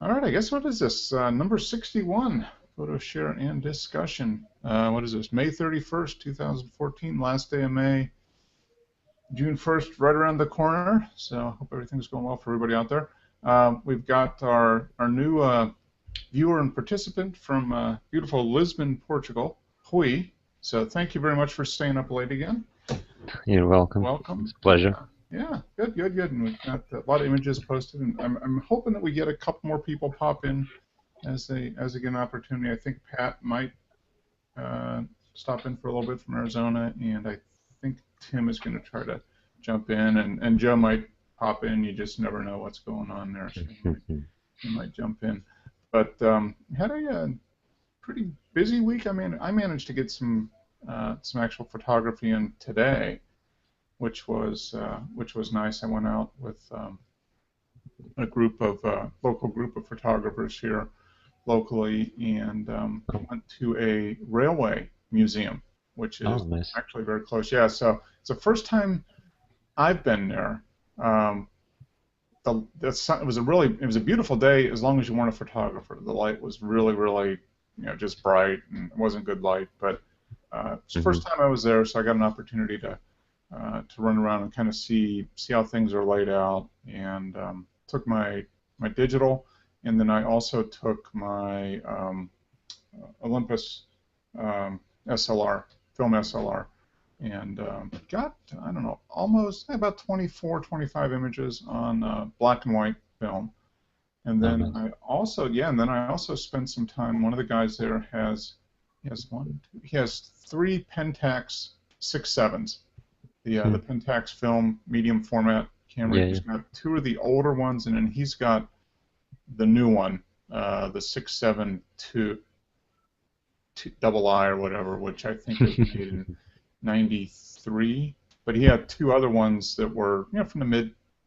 All right, I guess what is this? Number 61, photo share and discussion. What is this? May 31st, 2014, last day of May. June 1st, right around the corner. So I hope everything's going well for everybody out there. We've got our new viewer and participant from beautiful Lisbon, Portugal, Rui. So thank you very much for staying up late again. You're welcome. Welcome. It's a pleasure. Yeah, good. And we've got a lot of images posted, and I'm hoping that we get a couple more people pop in as they get an opportunity. I think Pat might stop in for a little bit from Arizona, and I think Tim is going to try to jump in, and Joe might pop in. You just never know what's going on there. So he might jump in. But had a pretty busy week. I mean, I managed to get some actual photography in today, which was nice. I went out with a local group of photographers here locally, and went to a railway museum, which is nice. actually very close. Yeah, so it's the first time I've been there. It was a beautiful day as long as you weren't a photographer. The light was really just bright, and it wasn't good light, but it's the first time I was there, so I got an opportunity to run around and kind of see how things are laid out, and took my digital, and then I also took my Olympus SLR, film SLR, and got, I don't know, almost about 24, 25 images on black and white film. And then I also spent some time. One of the guys there he has three Pentax 6.7s. The Pentax film medium format camera. Yeah, he's got two of the older ones, and then he's got the new one, the 6.7 double I or whatever, which I think was made in '93. But he had two other ones that were from the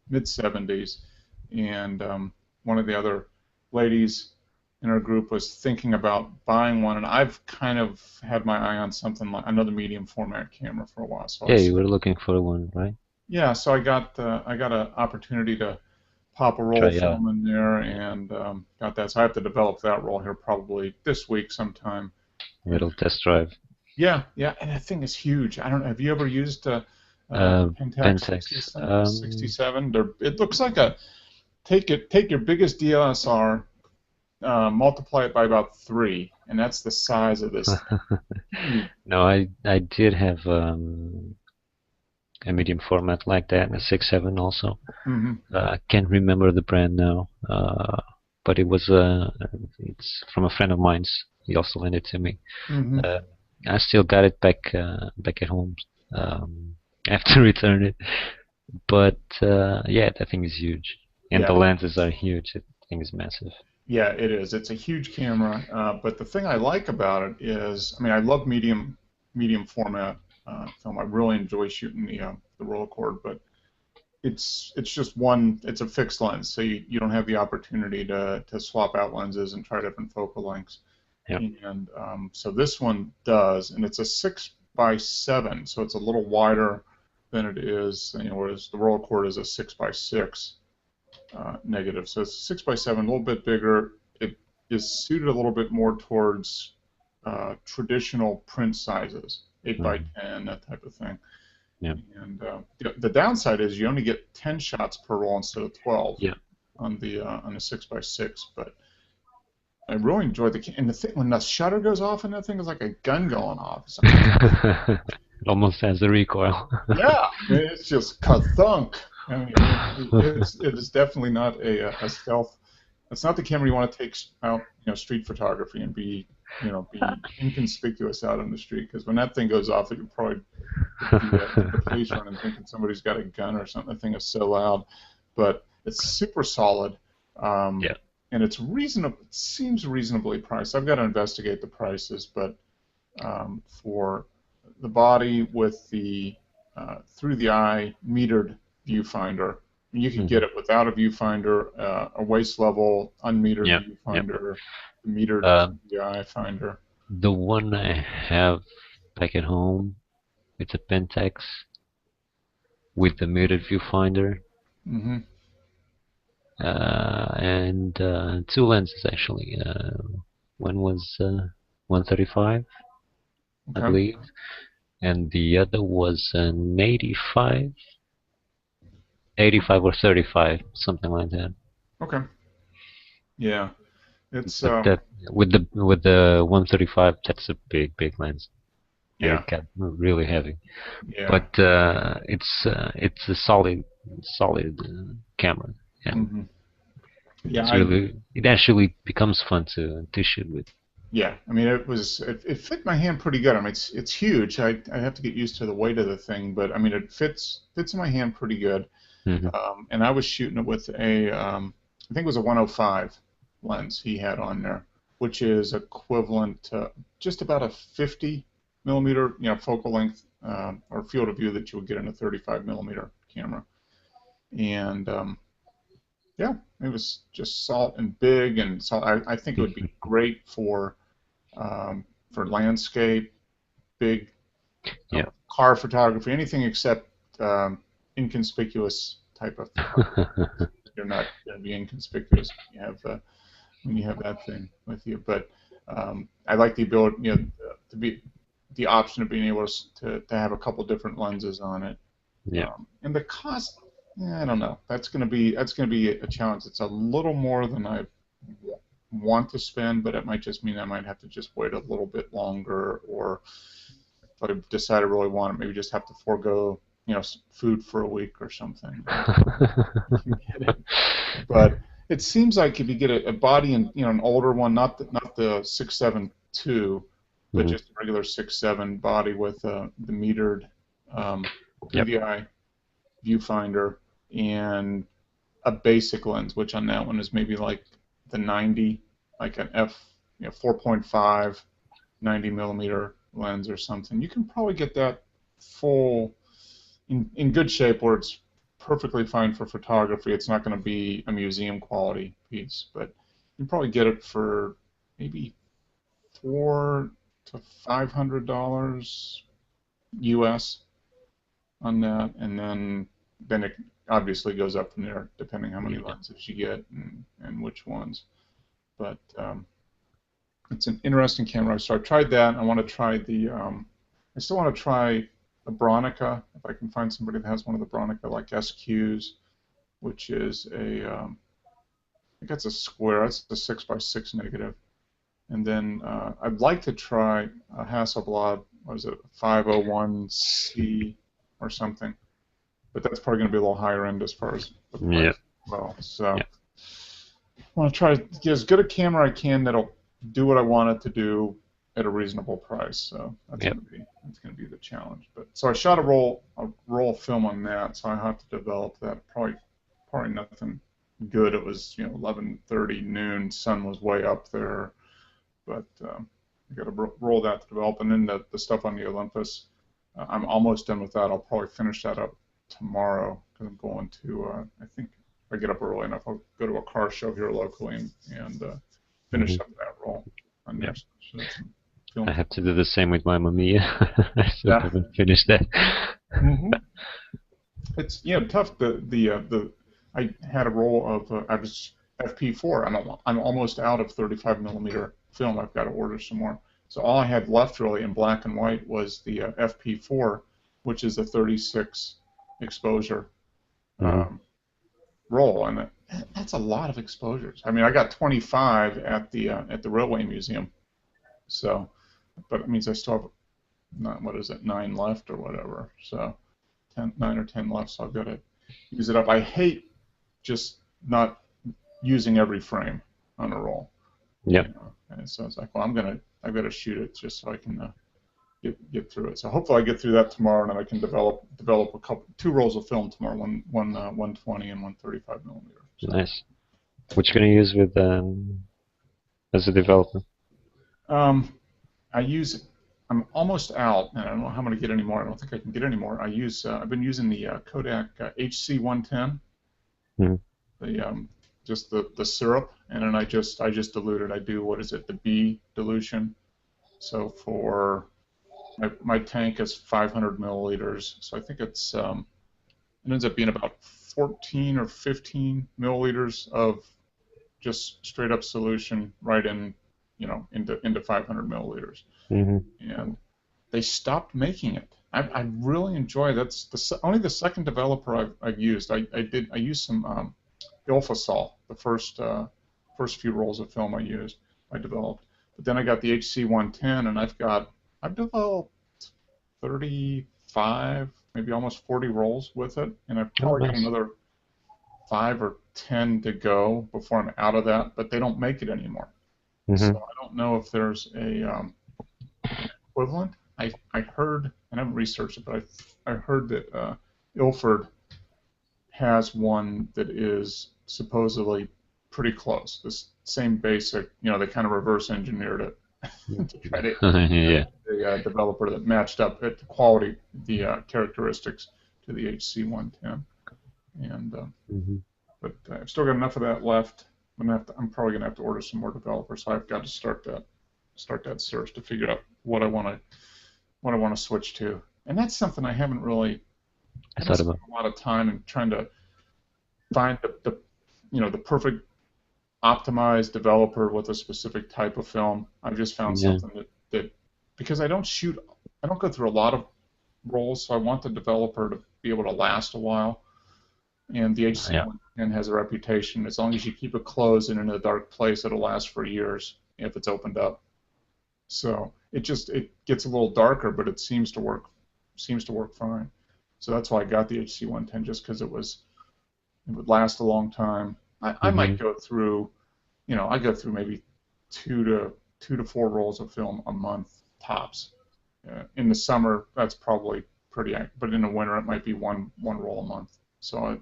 mid '70s, and one of the other ladies in our group was thinking about buying one, and I've kind of had my eye on something like another medium format camera for a while. So yeah, you were looking for one, right? yeah, so I got an opportunity to pop a roll of Try out. film in there, and got that. So I have to develop that roll here probably this week sometime. A little test drive. Yeah, and that thing is huge. I don't know. Have you ever used Pentax Pentax. 67? It looks like take your biggest DSLR, multiply it by about 3, and that's the size of this thing. No, I did have a medium format like that, and a 6.7 also. I can't remember the brand now, but it's from a friend of mine's. He also lent it to me. I still got it back at home. I have to return it, but yeah, that thing is huge, and the lenses are huge. That thing is massive. Yeah, it is. It's a huge camera, but the thing I like about it is, I mean, I love medium format film. I really enjoy shooting the roll cord, but it's just one. It's a fixed lens, so you don't have the opportunity to swap out lenses and try different focal lengths. Yeah. And so this one does, and it's a 6x7, so it's a little wider than it is, whereas the roll cord is a 6x6 negative. So it's 6x7, a little bit bigger. It is suited a little bit more towards traditional print sizes, 8x10, that type of thing. Yeah. And the downside is you only get 10 shots per roll instead of 12 on the 6x6, but I really enjoyed and the thing, when the shutter goes off, and that thing is like a gun going off. It almost has the recoil. Yeah, it's just ka-thunk. I mean, it is definitely not a stealth. It's not the camera you want to take out, street photography and be inconspicuous out on the street. Because when that thing goes off, you probably the police running thinking somebody's got a gun or something. The thing is so loud, but it's super solid. And it's reasonable. It seems reasonably priced. I've got to investigate the prices, but for the body with the through the eye metered viewfinder, you can get it without a viewfinder, a waist level unmetered viewfinder, metered the eye finder. The one I have back at home, it's a Pentax with the metered viewfinder. and two lenses actually. One was 135, I Okay. believe, and the other was an 85 or 35, something like that. Okay. Yeah. It's But that with the 135, that's a big lens, and yeah. it got really heavy. Yeah. But it's a solid camera, and hmm Yeah. it actually becomes fun to shoot with. Yeah. I mean, it fit my hand pretty good. I mean, it's huge. I have to get used to the weight of the thing, but I mean, it fits in my hand pretty good. Hmm. And I was shooting it with I think it was a 105 lens he had on there, which is equivalent to just about a 50 millimeter, focal length or field of view that you would get in a 35 millimeter camera. And yeah, it was just salt and big, and so I think it would be great for landscape, big Yeah. car photography, anything except inconspicuous type of photography. You're not going to be inconspicuous when you have that thing with you. But I like the ability, to be the option of being able to have a couple different lenses on it. Yeah. And the cost, I don't know. That's going to be a challenge. It's a little more than I want to spend, but it might just mean I might have to just wait a little bit longer, or if I decide I really want it, maybe just have to forego food for a week or something. Get it. But it seems like if you get a body and an older one, not the 672, but Hmm. just a regular 6.7 body with the metered through Yep. the eye viewfinder and a basic lens, which on that one is maybe like the 90, like an f 4.5 90 millimeter lens or something. You can probably get that full in good shape where it's perfectly fine for photography. It's not going to be a museum quality piece, but you can probably get it for maybe $400 to $500 US on that, and then it obviously goes up from there depending how many Yeah. lenses you get and which ones. But it's an interesting camera. So I tried that. I want to try I still want to try the Bronica if I can find somebody that has one of the Bronica like SQs, which is I think that's a square. That's a 6x6 negative. And then I'd like to try a Hasselblad. What is it? 501C or something. But that's probably going to be a little higher end as far as the price Yeah. as well. So Yeah. I want to try to get as good a camera I can that'll do what I want it to do at a reasonable price. So that's Yep. going to be the challenge. But so I shot a roll of film on that. So I have to develop that. Probably nothing good. It was 11:30 noon. Sun was way up there, but I got to roll that to develop. And then the stuff on the Olympus, I'm almost done with that. I'll probably finish that up tomorrow because I'm going to. I think if I get up early enough, I'll go to a car show here locally and Hmm. finish up that roll on there. Yep. So that's some I film. have to do the same with my Mamiya. I still Yeah. haven't finished that. hmm It's tough. The I had a roll of I was FP4. I'm almost out of 35 millimeter film. I've got to order some more. So all I had left really in black and white was the FP4, which is a 36 exposure Hmm. um, roll, and that's a lot of exposures. I mean, I got 25 at the Railway Museum, so but it means I still have not what is it 9 left or whatever. So 9 or 10 left, so I've got to use it up. I hate just not using every frame on a roll, Yep. And so it's like, well, I've got to shoot it just so I can get through it. So hopefully I get through that tomorrow, and then I can develop two rolls of film tomorrow, one 120 and one 35 millimeter. So Nice. What you gonna use with as a developer? um, I use I'm almost out, and I don't know how I'm going to get any more. I don't think I can get any more. I've been using the Kodak HC110, Hmm. the just the syrup, and then I just dilute it. I do what is it, the B dilution. So for my tank is 500 milliliters, so I think it's It ends up being about 14 or 15 milliliters of just straight up solution right in, into 500 milliliters. And they stopped making it. I really enjoy that's only the second developer I've used. I used some Ilfosol the first few rolls of film I developed, but then I got the HC110 and I've developed 35, maybe almost 40 rolls with it, and I've probably got another 5 or 10 to go before I'm out of that. But they don't make it anymore, so I don't know if there's a equivalent. I heard, and I haven't researched it, but I heard that Ilford has one that is supposedly pretty close. This same basic, they kind of reverse engineered it to try to the developer that matched up at the quality, the characteristics to the HC110. And but I've still got enough of that left. I'm probably gonna have to order some more developers. So I've got to start that search to figure out what I want to switch to. And that's something I haven't really spent a lot of time in trying to find the perfect optimized developer with a specific type of film. I've just found something that because I don't go through a lot of rolls, so I want the developer to be able to last a while. And the HC110 has a reputation. As long as you keep it closed and in a dark place, it'll last for years if it's opened up. So it gets a little darker, but it seems to work fine. So that's why I got the HC110, just because it would last a long time. I might go through, I go through maybe two to four rolls of film a month tops. In the summer, that's probably pretty, but in the winter, it might be one roll a month. So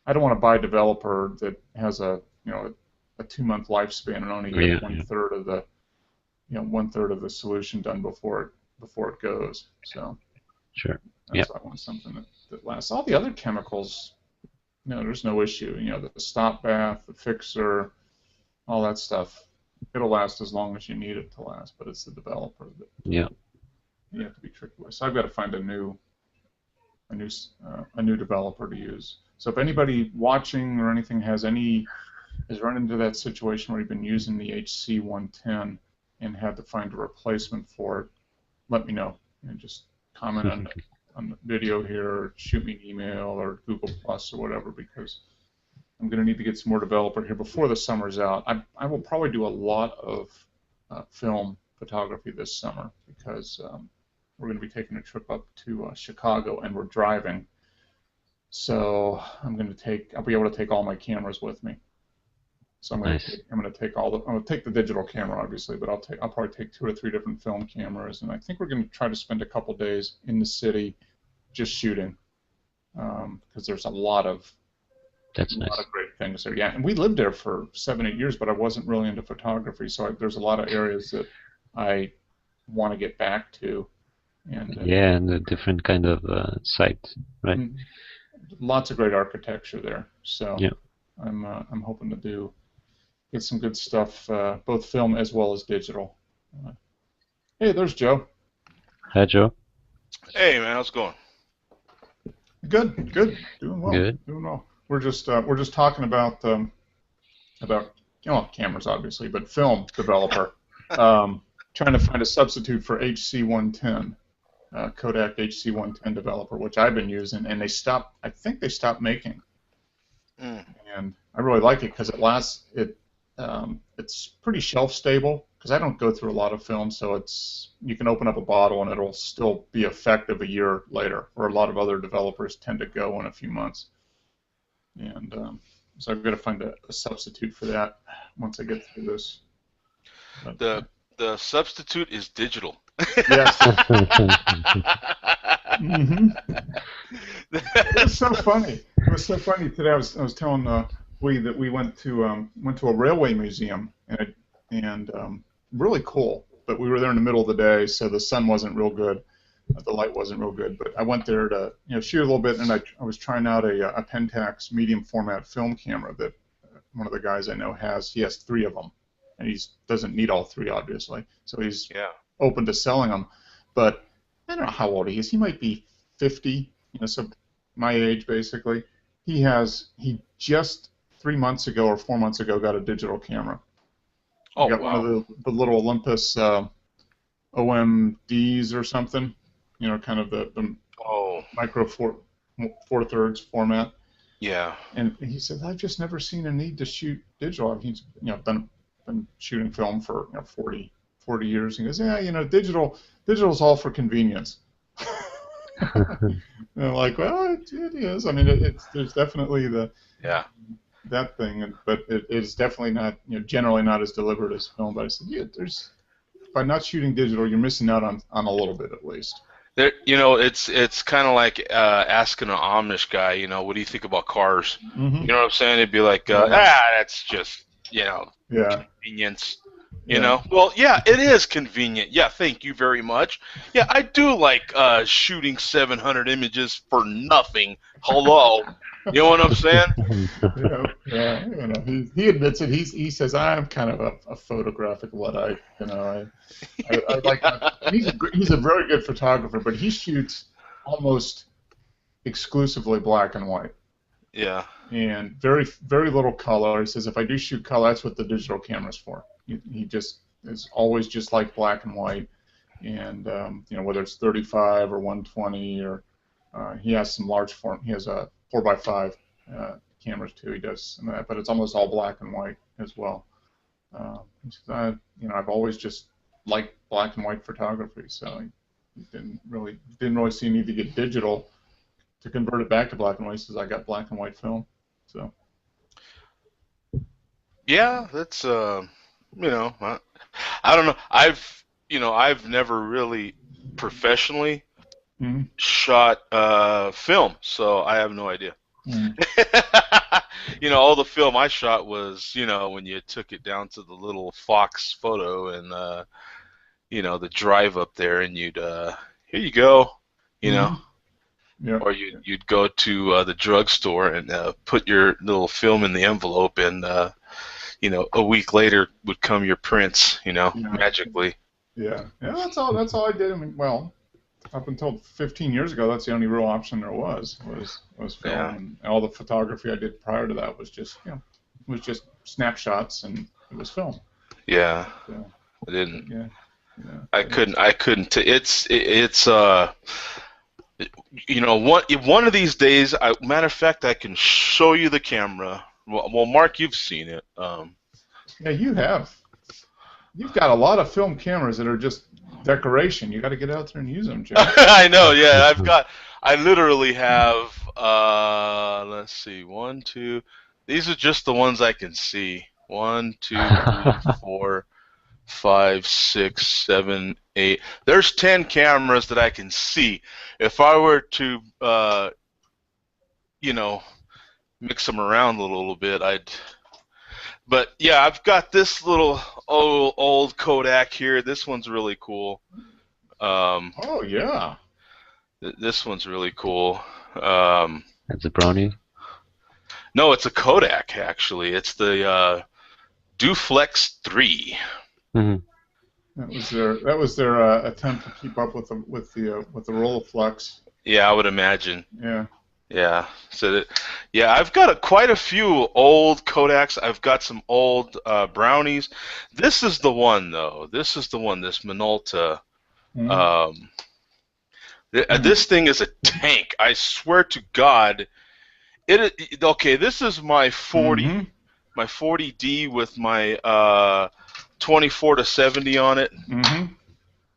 I don't want to buy a developer that has a 2-month lifespan and only get 1/3 of the 1/3 of the solution done before it goes. So that's why I want something that lasts. All the other chemicals, there's no issue. The stop bath, the fixer, all that stuff, it'll last as long as you need it to last. But it's the developer that you have to be tricky with. So I've got to find a new developer to use. So if anybody watching or anything has run into that situation where you've been using the HC110 and had to find a replacement for it, let me know and just comment on the video here, or shoot me an email or Google Plus or whatever, because I'm going to need to get some more developer here before the summer's out. I will probably do a lot of film photography this summer because we're going to be taking a trip up to Chicago and we're driving. So I'll be able to take all my cameras with me. So I'm going to take the digital camera, obviously, but I'll probably take 2 or 3 different film cameras, and I think we're going to try to spend a couple days in the city just shooting, because there's a lot of great things there. Yeah, and we lived there for 7-8 years, but I wasn't really into photography, so there's a lot of areas that I want to get back to. And and a different kind of site, right? Lots of great architecture there. So I'm hoping to get some good stuff, both film as well as digital. Hey, there's Joe. Hi, Joe. Hey, man, how's it going? Good. Doing well. Doing well. We're just talking about cameras, obviously, but film developer. Trying to find a substitute for HC110. Kodak HC110 developer, which I've been using, and I think they stopped making. And I really like it because it lasts. It's pretty shelf stable because I don't go through a lot of film, so you can open up a bottle and it'll still be effective a year later, where a lot of other developers tend to go in a few months. And so I've got to find a substitute for that once I get through this. But, the substitute is digital. Yes. It was so funny. It was so funny today. I was telling Lee that we went to a railway museum and really cool. But we were there in the middle of the day, so the sun wasn't real good. The light wasn't real good. But I went there to shoot a little bit, and I was trying out a Pentax medium format film camera that one of the guys I know has. He has 3 of them, and he doesn't need all 3, obviously. So he's open to selling them. But I don't know how old he is. He might be 50. So my age basically. He just 3 months ago or 4 months ago got a digital camera. Oh, He got wow. one of the little Olympus OMDs or something. You know, kind of the Oh, micro four thirds format. yeah. And he said, I've just never seen a need to shoot digital. He's been shooting film for 40 years. He goes, yeah, digital's all for convenience. And I'm like, well, it is. I mean, there's definitely Yeah. that thing, but it is definitely not, generally not as deliberate as film. But I said, yeah, by not shooting digital, you're missing out on a little bit at least. There, it's kind of like asking an Amish guy, what do you think about cars? Mm-hmm. You know what I'm saying? It'd be like, that's just, Yeah. convenience. Yeah. Well, yeah, it is convenient. Yeah, thank you very much. Yeah, I do like shooting 700 images for nothing. Hello. You know what I'm saying? Yeah. He admits it. He says I'm kind of a photographic Luddite. I like. And he's a very good photographer, but he shoots almost exclusively black and white. Yeah. And very very little color. He says if I do shoot color, that's what the digital camera's for. He just is always just like black and white, and whether it's 35 or 120 or he has some large form. He has a 4x5 cameras too. He does some of that, but it's almost all black and white as well. He says, I've always just liked black and white photography, so he didn't really see a need to get digital to convert it back to black and white. He says I got black and white film, so. Yeah, that's I don't know. I've never really professionally Mm-hmm. shot film, so I have no idea. Mm-hmm. All the film I shot was, when you took it down to the little Fox photo and the drive up there, and you'd here you go, Mm-hmm. Yeah. or you'd go to the drugstore and put your little film in the envelope, and a week later would come your prints, magically. Yeah. That's all I did. I mean, well, up until 15 years ago, that's the only real option there was film, Yeah. and all the photography I did prior to that was just snapshots, and it was film. Yeah, So, I didn't. yeah. I couldn't. One of these days. Matter of fact, I can show you the camera. Well, Mark, you've seen it. Yeah, you have. You've got a lot of film cameras that are just decoration. You got to get out there and use them, Joe. I know. Yeah, I literally have. Let's see. 1, 2. These are just the ones I can see. 1, 2, 3, 4, 5, 6, 7, 8. There's 10 cameras that I can see. If I were to, mix them around a little bit, But yeah, I've got this little old Kodak here. This one's really cool. Oh yeah. This one's really cool. That's a Brownie? No, it's a Kodak actually. It's the Duflex 3. Mm-hmm. That was their attempt to keep up with the Rolleiflex. Yeah, I would imagine. Yeah. Yeah. I've got quite a few old Kodaks. I've got some old Brownies. This is the one though. This Minolta. Mm-hmm. This thing is a tank. I swear to God. Okay, this is my 40, Mm-hmm. my 40D with my 24 to 70 on it. Mm-hmm.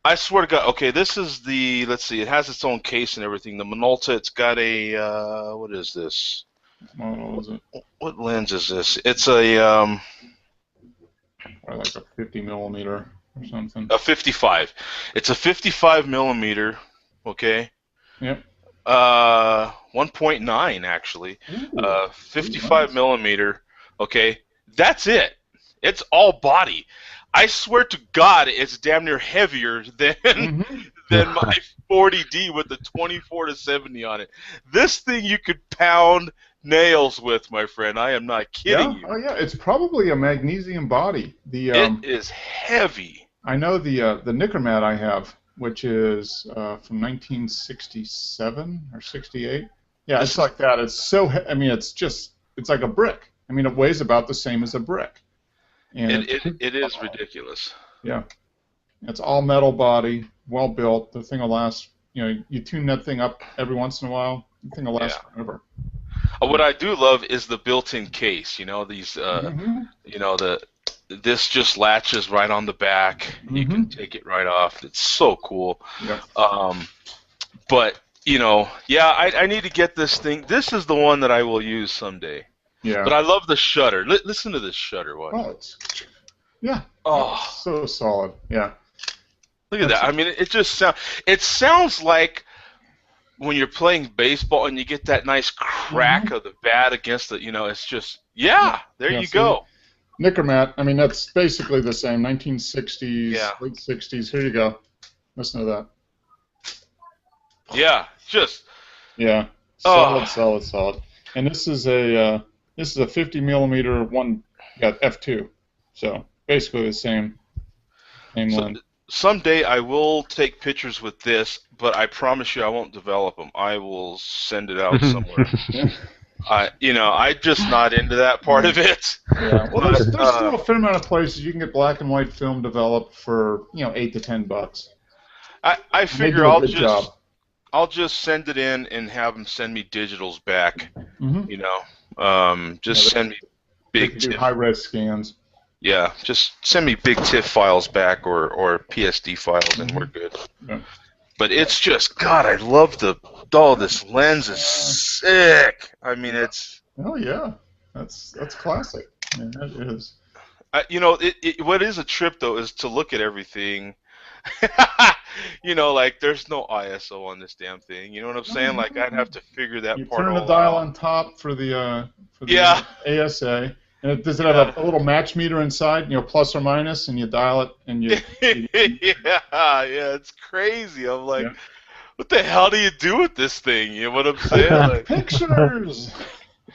I swear to God. Okay, this is let's see, it has its own case and everything. The Minolta, it's got a, what is this? What was it? What lens is this? It's a, Like a 50 millimeter or something. a 55. It's a 55 millimeter, okay? Yep. 1.9 actually. Ooh, 55 nice. millimeter, okay? That's it. It's all body. I swear to God, it's damn near heavier than Mm-hmm. than my 40D with the 24 to 70 on it. This thing you could pound nails with, my friend. I am not kidding you. Oh yeah, it's probably a magnesium body. It is heavy. I know the Nikkormat I have, which is from 1967 or 68. Yeah, it's like that. It's so. I mean, it's like a brick. I mean, it weighs about the same as a brick. And it is ridiculous. Yeah, it's all metal body, well built. The thing will last. You know, you tune that thing up every once in a while. The thing will last forever. What I do love is the built-in case. You know, these. You know, this just latches right on the back. You can take it right off. It's so cool. Yeah. But you know, yeah, I need to get this thing. This is the one that I will use someday. Yeah. But I love the shutter. Listen to this shutter. Watch. Oh, yeah. Oh, so solid. Yeah. Look at that. I mean, it sounds like when you're playing baseball and you get that nice crack of the bat against the, you know, it's just, there you go. Nikkormat, I mean, that's basically the same. 1960s, late 60s. Here you go. Listen to that. Yeah, just. Yeah. Solid. And this is a 50 millimeter one. Got f2. So basically the same lens. Someday I will take pictures with this, but I promise you I won't develop them. I will send it out somewhere. I'm just not into that part of it. Yeah. Well, there's still a fair amount of places you can get black and white film developed for $8 to $10. I figure I'll just send it in and have them send me digitals back. You know, just send me big high-res scans. Yeah, just send me big TIFF files back or PSD files, and we're good. Yeah. But it's just, God, I love this lens is sick. I mean, it's. Oh yeah, that's classic. Yeah, it is. You know, what is a trip though is to look at everything. You know, like there's no ISO on this damn thing. You know what I'm saying? Like I'd have to figure that part out. You turn the dial on top for the ASA. And does it have a little match meter inside, plus or minus, and you dial it and you yeah, it's crazy. I'm like, what the hell do you do with this thing? You know what I'm saying? Like, pictures.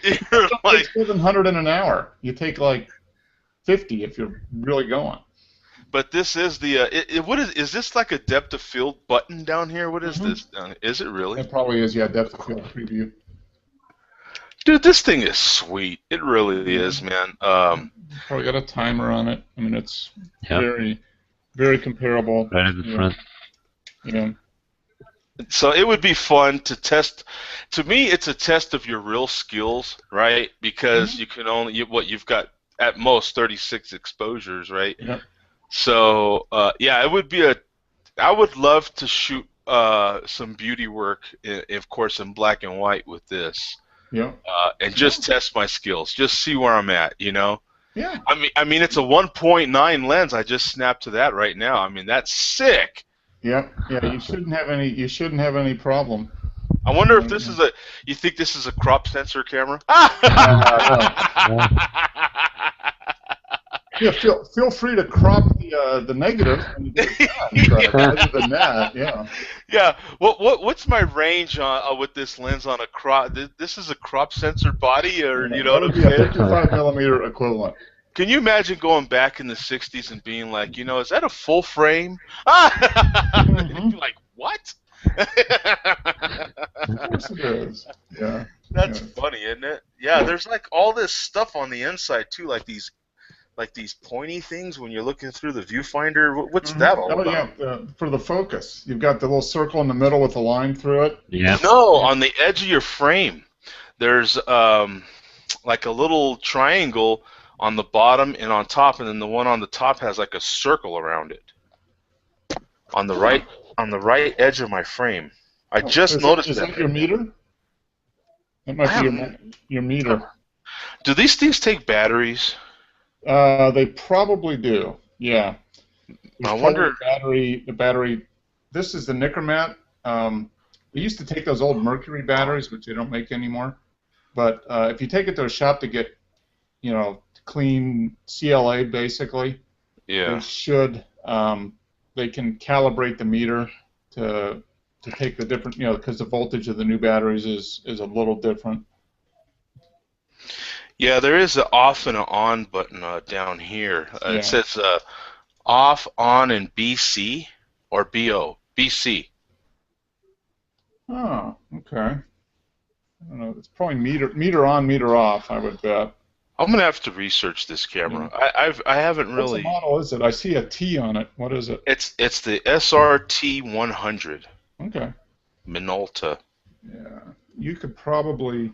You're like 700 in an hour. You take like 50 if you're really going. But this is the what is this like a depth of field button down here? What is this down here? Is it really? It probably is. Yeah, depth of field preview. Dude, this thing is sweet. It really is, man. Probably got a timer on it. I mean, it's very, very comparable. Right at the front. Yeah. So it would be fun to test. To me, it's a test of your real skills, right? Because you can only you've got at most 36 exposures, right? Yeah. So it would be I would love to shoot some beauty work, of course, in black and white with this. Yeah. And just test my skills, just see where I'm at, Yeah. I mean, it's a 1.9 lens. I just snapped to that right now. I mean, that's sick. Yeah. You shouldn't have any. You shouldn't have any problem. I wonder if this is a. You think this is a crop sensor camera? Yeah, feel free to crop the negative. Other than that, yeah. Yeah. What's my range with this lens on a crop? This is a crop sensor body, or you know what I'm saying? 55 millimeter equivalent. Can you imagine going back in the '60s and being like, is that a full frame? Like what? Of course it is. Yeah. That's funny, isn't it? Yeah. There's like all this stuff on the inside too, like these pointy things when you're looking through the viewfinder. What's that all about? Yeah, for the focus. You've got the little circle in the middle with a line through it. Yeah. No, on the edge of your frame, there's like a little triangle on the bottom and on top, and then the one on the top has like a circle around it. On the right edge of my frame. I just noticed that. Is that your meter? That might be your meter. Do these things take batteries? They probably do. Yeah. I wonder. The battery. This is the Nikkormat. We used to take those old Mercury batteries, which they don't make anymore. But if you take it to a shop to get, clean CLA, basically, they should. They can calibrate the meter to take the different, because the voltage of the new batteries is a little different. Yeah, there is an off and an on button down here. It says off, on, and BC or BO. BC. Oh, okay. I don't know. It's probably meter on, meter off, I would bet. I'm gonna have to research this camera. I haven't really. What model is it? I see a T on it. What is it? It's the SRT 100. Okay. Minolta. Yeah. You could probably.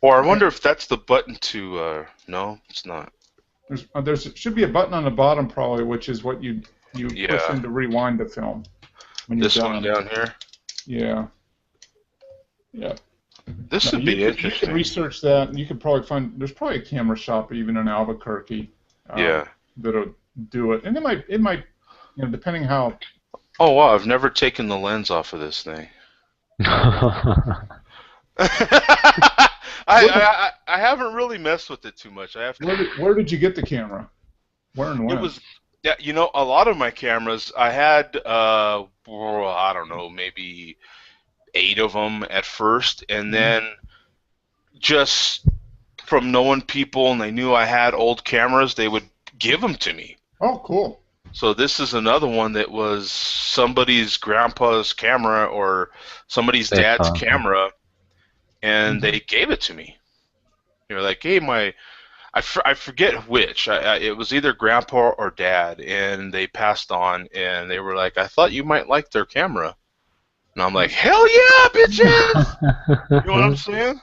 Or I wonder if that's the button to. No, it's not. There's should be a button on the bottom probably, which is what you push in to rewind the film. When this one down here. Yeah. Yeah. This would be interesting. You can research that, and you could probably find. There's probably a camera shop even in Albuquerque. That'll do it, and it might, depending how. Oh wow! I've never taken the lens off of this thing. I haven't really messed with it too much. I have to. Where did you get the camera? Where and when? It was. Yeah, a lot of my cameras, I had, I don't know, maybe 8 of them at first, and then just from knowing people and they knew I had old cameras, they would give them to me. Oh, cool. So this is another one that was somebody's grandpa's camera or somebody's dad's camera, and they gave it to me. They were like, hey, I forget which. It was either grandpa or dad, and they passed on, and they were like, I thought you might like their camera. And I'm like, hell yeah, bitches! You know what I'm saying?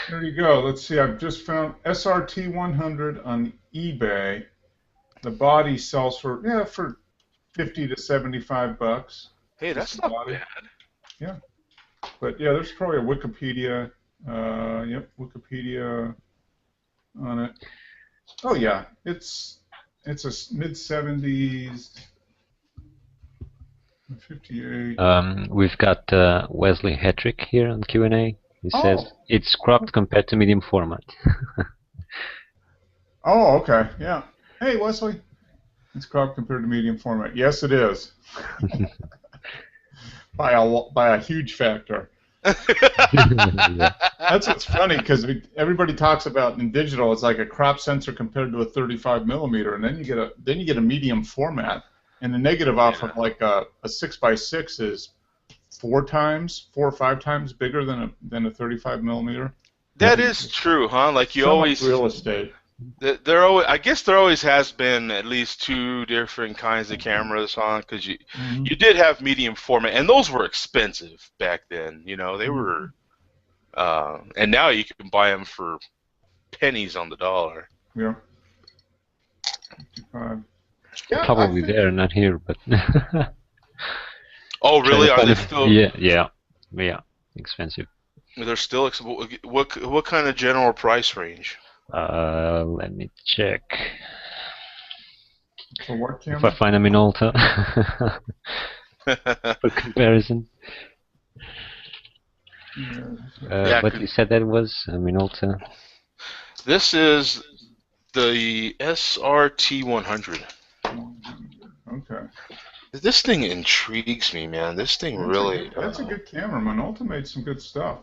There you go. Let's see. I've just found SRT 100 on eBay. The body sells for 50 to $75. Hey, that's not bad. Yeah. But yeah, there's probably a Wikipedia. Wikipedia on it. Oh yeah, it's a mid-70s. 58. We've got Wesley Hetrick here on Q&A. He says it's cropped compared to medium format. Oh, okay, yeah. Hey, Wesley. It's cropped compared to medium format. Yes, it is. by a huge factor. That's what's funny because everybody talks about in digital it's like a crop sensor compared to a 35 millimeter, and then you get a medium format, and the negative off of like a 6x6 is 4 or 5 times bigger than a 35 millimeter. That is true, huh? Like you always real estate. I guess there always has been at least 2 different kinds of cameras, huh? Because you did have medium format, and those were expensive back then. They were, and now you can buy them for pennies on the dollar. Yeah. Probably there, not here, but. Oh, really? Are they still? Yeah, expensive. They're still expensive. What kind of general price range? Let me check. For what camera? If I find a Minolta for comparison. But you said that was a Minolta. This is the SRT 100. Okay. This thing intrigues me, man. This thing really. That's a good camera. Minolta made some good stuff.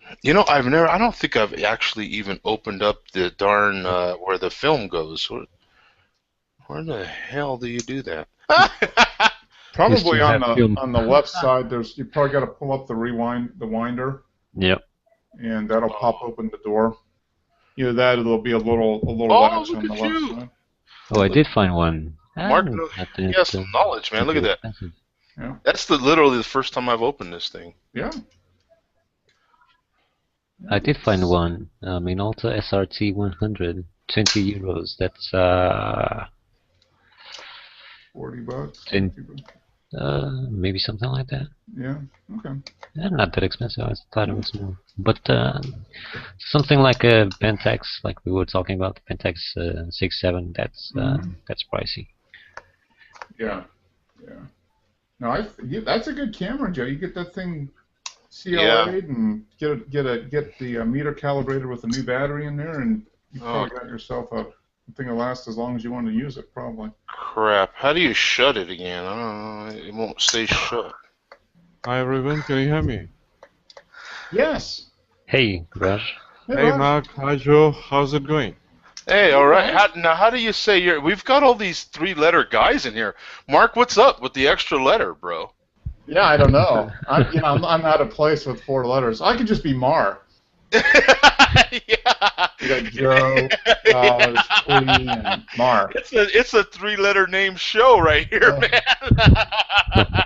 I don't think I've actually even opened up the darn where the film goes. Where the hell do you do that? Probably on the left side. You probably got to pull up the winder. Yep. And that'll pop open the door. Either that, or there'll be a little latch on the left side. Oh, I did find one. Mark, you have some knowledge, man. Look at that. Yeah. That's literally the first time I've opened this thing. Yeah. I did find one. Minolta SRT 100, 20 euros. That's $40. Maybe something like that. Yeah. Okay. Not that expensive. I thought it was more. But something like a Pentax, like we were talking about, the Pentax 6.7. That's pricey. Yeah. Yeah. No, that's a good camera, Joe. You get that thing CLA'd and get the meter calibrated with a new battery in there, and you probably got yourself a thing that lasts as long as you want to use it, probably. Crap! How do you shut it again? I don't know. It won't stay shut. Hi everyone, can you hear me? Yes. Hey, Raj. Hey Mark, hi Joe. How's it going? Hey, all right. How do you say we've got all these 3-letter guys in here. Mark, what's up with the extra letter, bro? Yeah, I don't know. I'm out of place with 4 letters. I could just be Mar. Yeah. You got Joe, Queen, and Mar. It's a 3-letter name show right here, man.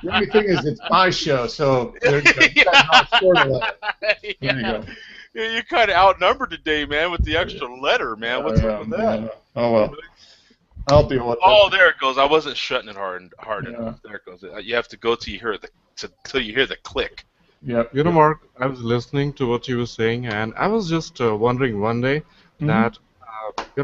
The only thing is, it's my show, so there's not short of letter. There you go. You're kind of outnumbered today, man, with the extra letter, man. What's up with that? Yeah. Oh well, I'll deal with it. Oh, there it goes. I wasn't shutting it hard Yeah. enough. There it goes. You have to go till you hear the click. Yep. You know, Mark, I was listening to what you were saying, and I was just wondering one day that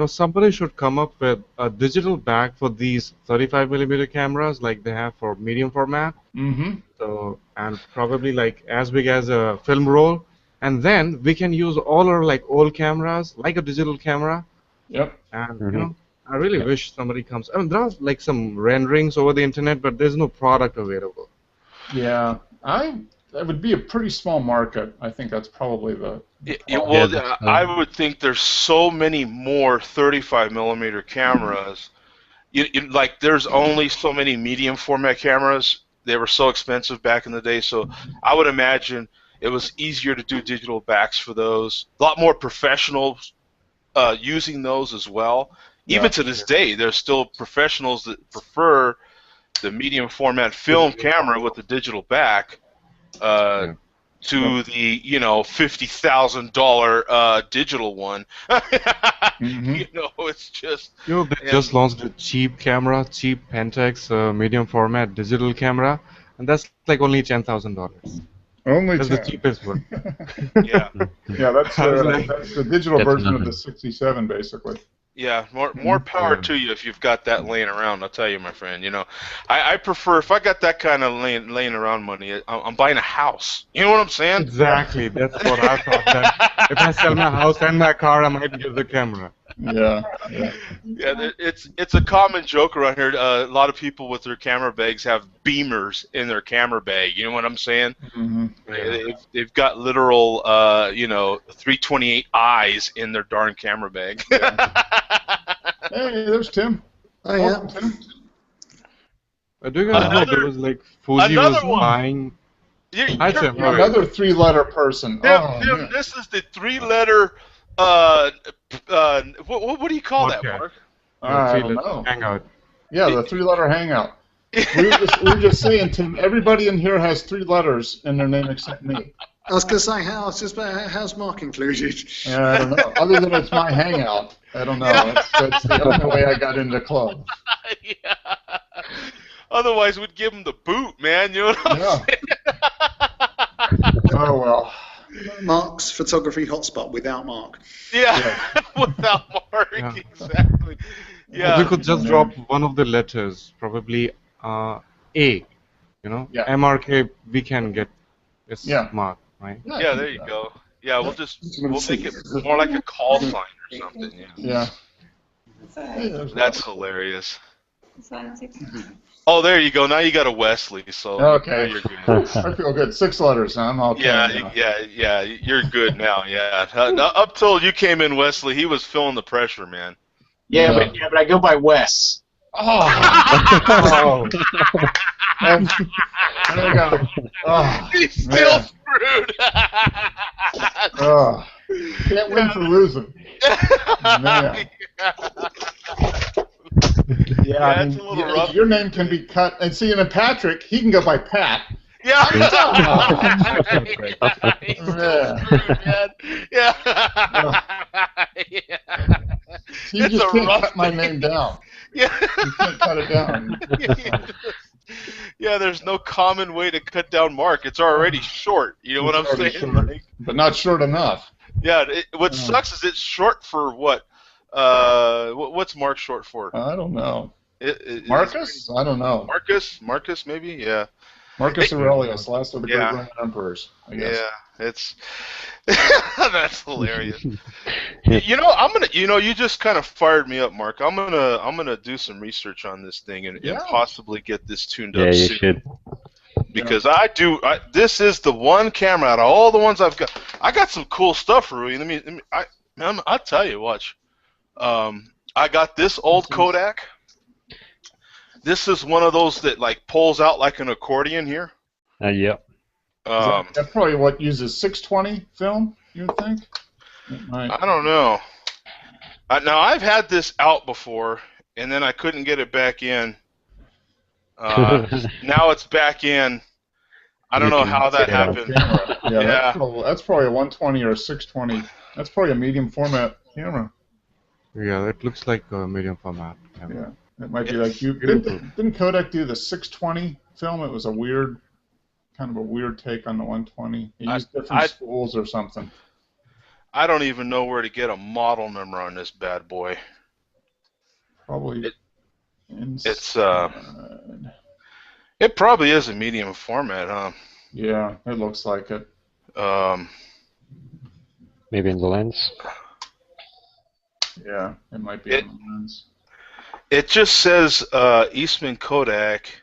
somebody should come up with a digital bag for these 35mm cameras, like they have for medium format. Mm-hmm. So, and probably like as big as a film roll, and then we can use all our like old cameras like a digital camera. Yep. And you know, I really wish somebody comes. I mean, there are like some renderings over the internet, but there's no product available. Yeah, that would be a pretty small market. I think that's probably the. I would think there's so many more 35mm cameras. Like there's only so many medium format cameras. They were so expensive back in the day, so I would imagine it was easier to do digital backs for those. A lot more professionals using those as well. Even to this day, there's still professionals that prefer the medium format film camera with the digital back to the $50,000 digital one. It's just they just launched a cheap camera, cheap Pentax medium format digital camera, and that's like only $10,000. Only that's 10. The cheapest one. Yeah. Yeah, that's the digital version of the 67, basically. Yeah, more power to you if you've got that laying around. I'll tell you, my friend. I prefer if I got that kind of laying around money, I'm buying a house. You know what I'm saying? Exactly. That's what I thought. That if I sell my house and my car, I might get the camera. Yeah. It's a common joke around here. A lot of people with their camera bags have Beamers in their camera bag. You know what I'm saying? Mm-hmm. They've got literal 328 eyes in their darn camera bag. Hey, there's Tim. Oh yeah. Tim. Do you guys know there was like Fuji was buying? Another 3-letter person. Tim, this is the 3-letter. What do you call that, Mark? I don't know. Hangout. Yeah, the 3-letter hangout. We're just saying, Tim. Everybody in here has 3 letters in their name except me. I was going to say, how's Mark included? Yeah, I don't know. Other than it's my hangout, I don't know. That's the only way I got into club. Yeah. Otherwise, we'd give him the boot, man. You know what I'm saying? Oh well. Mark's photography hotspot without Mark. Yeah. Without Mark, exactly. Yeah. We could just drop one of the letters, probably A. MRK. We can get this Mark, right? Yeah, there you go. Yeah, we'll make it more like a call sign or something. Yeah. That's hilarious. Oh, there you go. Now you got a Wesley, so okay. You're good. I feel good. 6 letters, huh? I'm okay. Yeah. You're good now. Yeah. Up till you came in, Wesley, he was feeling the pressure, man. Yeah, but I go by Wes. Oh. There you go. Oh, he's still screwed. Can't win for losing. Man. Yeah, I mean, your name can be cut. And see, and Patrick, he can go by Pat. Yeah. You just can't cut my name down. Yeah. You can't cut it down. Yeah, there's no common way to cut down Mark. It's already short. You know what I'm saying? Like, but not short enough. Yeah. What sucks is it's short for what? What's Mark short for? I don't know. Marcus? I don't know. Marcus, maybe. Yeah. Marcus Aurelius, last of the great Roman emperors, I guess. Yeah, it's that's hilarious. You just kind of fired me up, Mark. I'm gonna do some research on this thing and possibly get this tuned up. Yeah, you soon. should. Because this is the one camera out of all the ones I've got. I got some cool stuff, Rui. I'll tell you, watch. I got this old Kodak. This is one of those that like pulls out like an accordion here. Yeah. That's probably what uses 620 film, you would think? I don't know. Now, I've had this out before, and then I couldn't get it back in. Now it's back in. I don't know how that happened. Yeah, that's probably a 120 or a 620. That's probably a medium format camera. Yeah, it looks like a medium format camera. Yeah, it might be like you. Didn't Kodak do the 620 film? It was a weird, kind of a weird take on the 120. It used different spools or something. I don't even know where to get a model number on this bad boy. Probably. It probably is a medium format, huh? Yeah, it looks like it. Maybe in the lens. Yeah, it might be in the lens. It just says Eastman Kodak.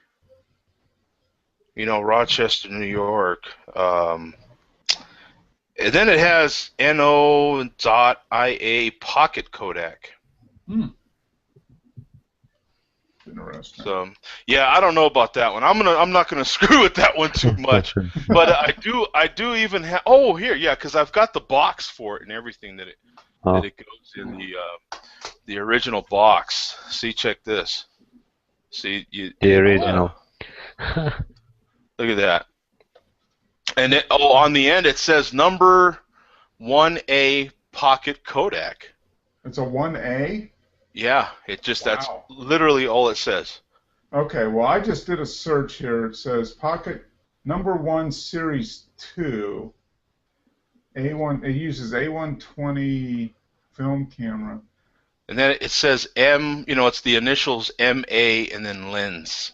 You know, Rochester, New York. And then it has NO.IA Pocket Kodak. Interesting. So, yeah, I don't know about that one. I'm not gonna screw with that one too much. But I do even have. Oh, here, yeah, because I've got the box for it and everything that it goes in the original box. See, check this. See, the original. Look at that. And on the end it says number 1A Pocket Kodak. It's a 1A? Yeah, that's literally all it says. Okay, well I just did a search here. It says Pocket number 1 Series 2 A1. It uses A120 film camera. And then it says M, you know, it's the initials MA and then lens.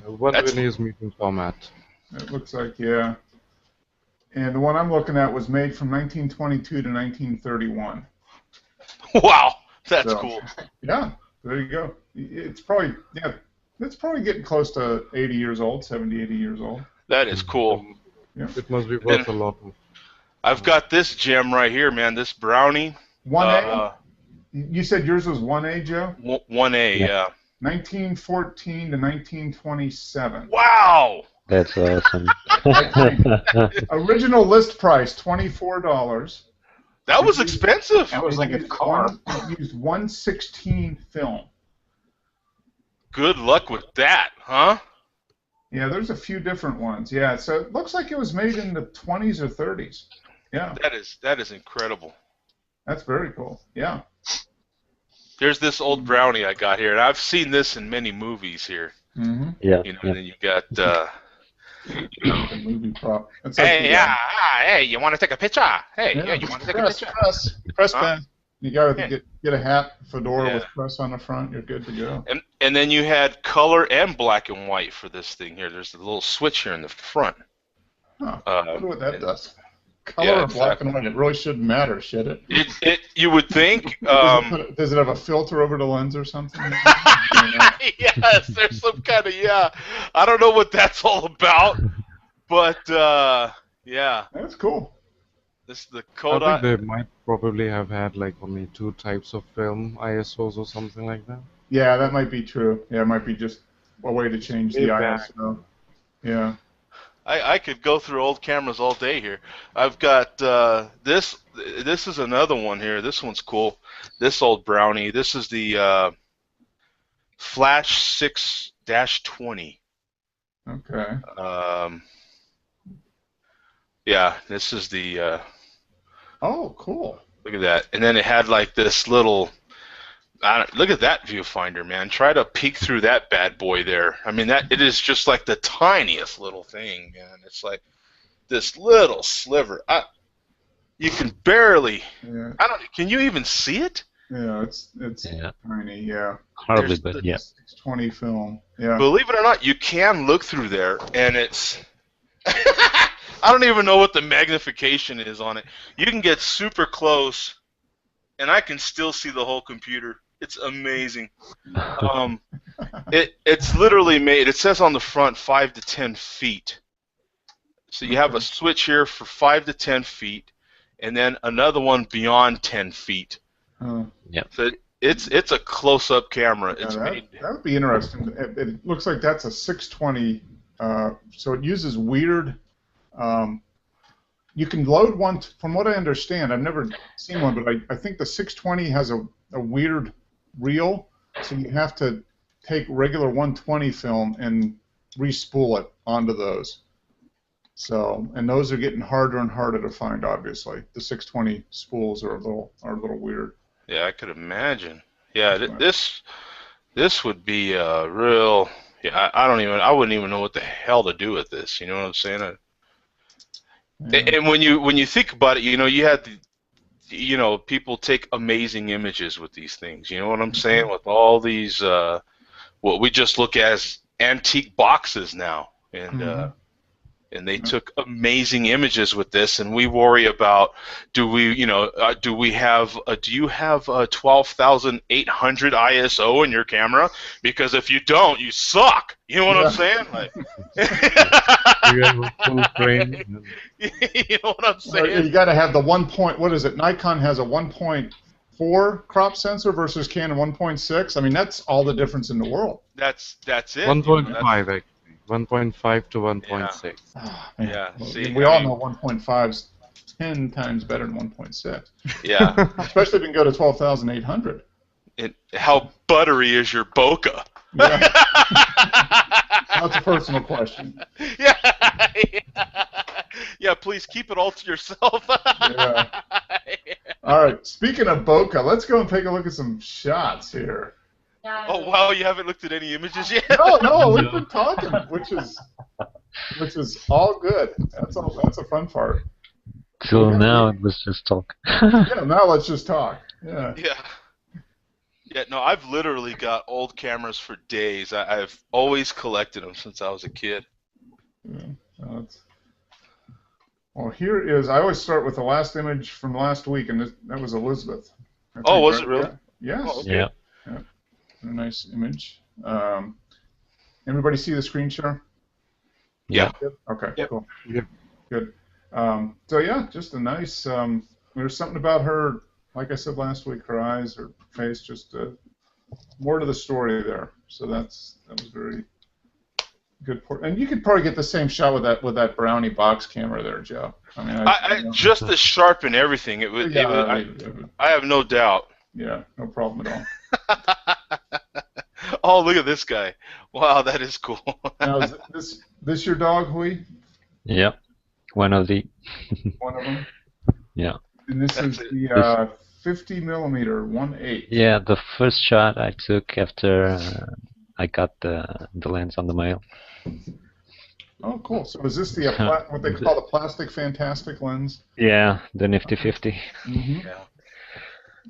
One is medium format. It looks like, yeah. And the one I'm looking at was made from 1922 to 1931. Wow, that's cool. Yeah, there you go. It's probably getting close to 80 years old, 70, 80 years old. That is cool. Yeah. It must be worth a lot. I've got this gem right here, man. This brownie. 1A? You said yours was 1A, Joe? 1A, yeah. 1914 to 1927. Wow! That's awesome. Original list price, $24. That was expensive. That was like a car. It used 116 film. Good luck with that, huh? Yeah, there's a few different ones. Yeah, so it looks like it was made in the 20s or 30s. Yeah. That is incredible. That's very cool. Yeah. There's this old brownie I got here, and I've seen this in many movies here. Mm-hmm. Yeah. You know, and then you got. The movie prop. Hey, you want to take a picture? Hey, you want to take a picture? Press pen. You gotta get a hat, fedora with press on the front. You're good to go. And then you had color and black and white for this thing here. There's a little switch here in the front. Huh. I wonder what that does. Color and black and white. It really shouldn't matter, should it? You would think. Does it have a filter over the lens or something? Yes, there's some kind of I don't know what that's all about, but yeah. That's cool. This is the Kodak. I think they might probably have had like only 2 types of film ISOs or something like that. Yeah, that might be true. Yeah, it might be just a way to change the ISO. Yeah. I could go through old cameras all day here. I've got this. This is another one here. This one's cool. This old brownie. This is the Flash 6-20. Okay. Yeah, this is the. Oh, cool. Look at that. And then it had like this little. Look at that viewfinder, man. Try to peek through that bad boy there. I mean, it is just like the tiniest little thing, man. It's like this little sliver. You can barely. Yeah. Can you even see it? Yeah, it's tiny. Yeah. Hardly, but yeah. 620 film. Yeah. Believe it or not, you can look through there, and it's. I don't even know what the magnification is on it. You can get super close, and I can still see the whole computer. It's amazing. It's literally made. It says on the front 5 to 10 feet. So you have a switch here for 5 to 10 feet, and then another one beyond 10 feet. Yeah. So it's a close-up camera. Yeah, that would be interesting. It looks like that's a 620 So it uses weird. You can load one. From what I understand, I've never seen one, but I think the 620 has a weird reel, so you have to take regular 120 film and re-spool it onto those. So, and those are getting harder and harder to find. Obviously, the 620 spools are a little weird. Yeah, I could imagine. Yeah, this would be a real. Yeah, I wouldn't even know what the hell to do with this. You know what I'm saying? And when you think about it, you had people take amazing images with these things. You know what I'm saying? With all these, what we just look as antique boxes now, and they took amazing images with this, and we worry about do you have a 12,800 ISO in your camera? Because if you don't, you suck. You know what I'm saying? Like, You have a full frame. you know what I'm saying? You got to have the 1. What is it? Nikon has a 1.4 crop sensor versus Canon 1.6. I mean, that's all the difference in the world. That's it. 1.5 actually. 1.5 to 1.6. Oh, Yeah. See, we all know 1.5's 10 times better than 1.6. Yeah. Especially if you can go to 12,800. How buttery is your bokeh? Yeah. That's a personal question. Yeah. Yeah, please keep it all to yourself. Yeah. All right. Speaking of bokeh, let's go and take a look at some shots here. Oh wow, you haven't looked at any images yet? No, we've been talking, which is all good. That's a fun part. Till now, it was just talk. Yeah, now let's just talk. Yeah. Yeah, no, I've literally got old cameras for days. I've always collected them since I was a kid. Yeah, well, here is. I always start with the last image from last week, and that was Elizabeth. Oh, was it really? Yeah. Yes. Oh, okay. Yeah. A nice image. Everybody see the screen share? Yeah. Okay. Yep. Cool. Yep. Good. So yeah, just a nice. There's something about her. Like I said last week, her eyes, her face, just more to the story there. So that was very good. And you could probably get the same shot with that Brownie box camera there, Joe. I mean, I just as sharp and everything. I have no doubt. Yeah, no problem at all. Oh, look at this guy! Wow, that is cool. Now, is this your dog, Hui? Yeah. One of the. One of them. Yeah. And this is the 50 millimeter 1.8. Yeah, the first shot I took after I got the lens on the mail. Oh, cool. So is this the what they call the plastic fantastic lens? Yeah, the Nifty 50. Mm-hmm. Yeah.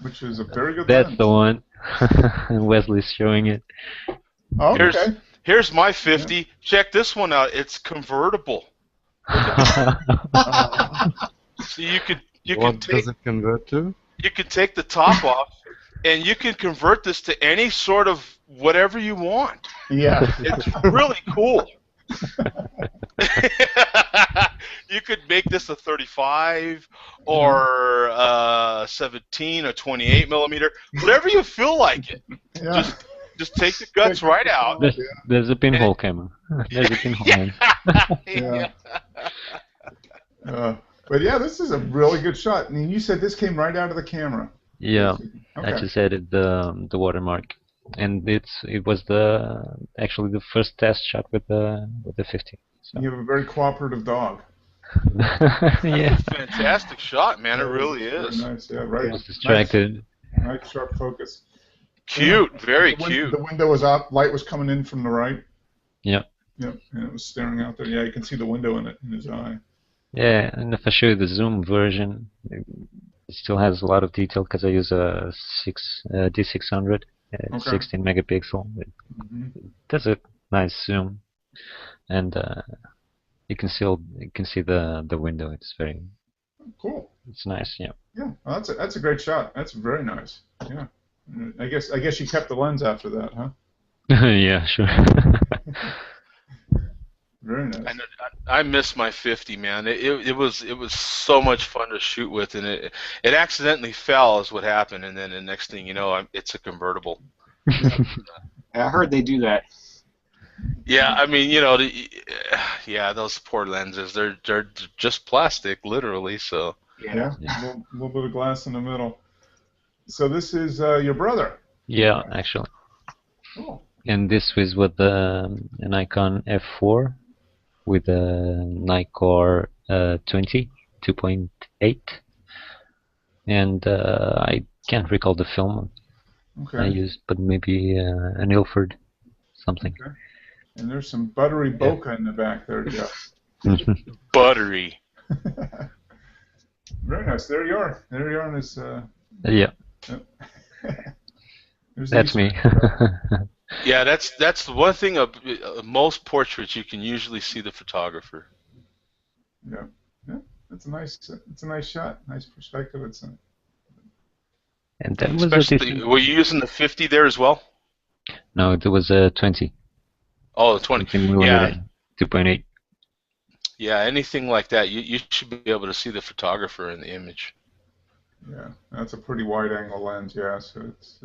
Which is a very good That's lens. the one. Wesley's showing it. Oh, okay. Here's my 50. Yeah. Check this one out. It's convertible. So What does it convert to? You can take the top off, and you can convert this to any sort of whatever you want. Yeah. It's really cool. You could make this a 35 or a 17, a 28 millimeter, whatever you feel like it. Yeah. Just take the guts right out. There's a pinhole camera. There's a pinhole lens. Yeah. But yeah, this is a really good shot. I mean, you said this came right out of the camera. Yeah, okay. I just added the watermark, and it was actually the first test shot with the 50. So. You have a very cooperative dog. Yeah. Fantastic shot, man. It really is. Very nice. Yeah, right. I was distracted. Nice sharp focus. Cute, very cute. The window was up. Light was coming in from the right. Yep. Yep, and it was staring out there. Yeah, you can see the window in his eye. Yeah, and if I show you the zoom version, it still has a lot of detail because I use a D600, 16 megapixel. It does a nice zoom, and you can see the window. It's very cool. It's nice, yeah. Yeah, well, that's a great shot. That's very nice. Yeah, I guess you kept the lens after that, huh? Yeah, sure. Very nice. I miss my 50, man. It was so much fun to shoot with, and it accidentally fell is what happened, and then the next thing you know, it's a convertible. I heard they do that. Yeah, I mean, yeah, those poor lenses. They're just plastic, literally. So. Yeah, a little bit of glass in the middle. So this is your brother. Yeah, actually. Cool. And this was with the Nikon F4 with a Nikkor 20 2.8, and I can't recall the film I Okay. used, but maybe an Ilford something. Okay. And there's some buttery bokeh in the back there, Jeff. Buttery. Very nice. There you are. There you are on this. Yeah, that's me. Yeah, that's the one thing of most portraits you can usually see the photographer. Yeah. Yeah. It's a nice shot. Nice perspective. And that was a Especially, decent... were you using the 50 there as well? No, it was a 20. Oh, the 20. 20 millimeter, 2.8. Yeah, anything like that, you should be able to see the photographer in the image. Yeah, that's a pretty wide angle lens. Yeah, so it's.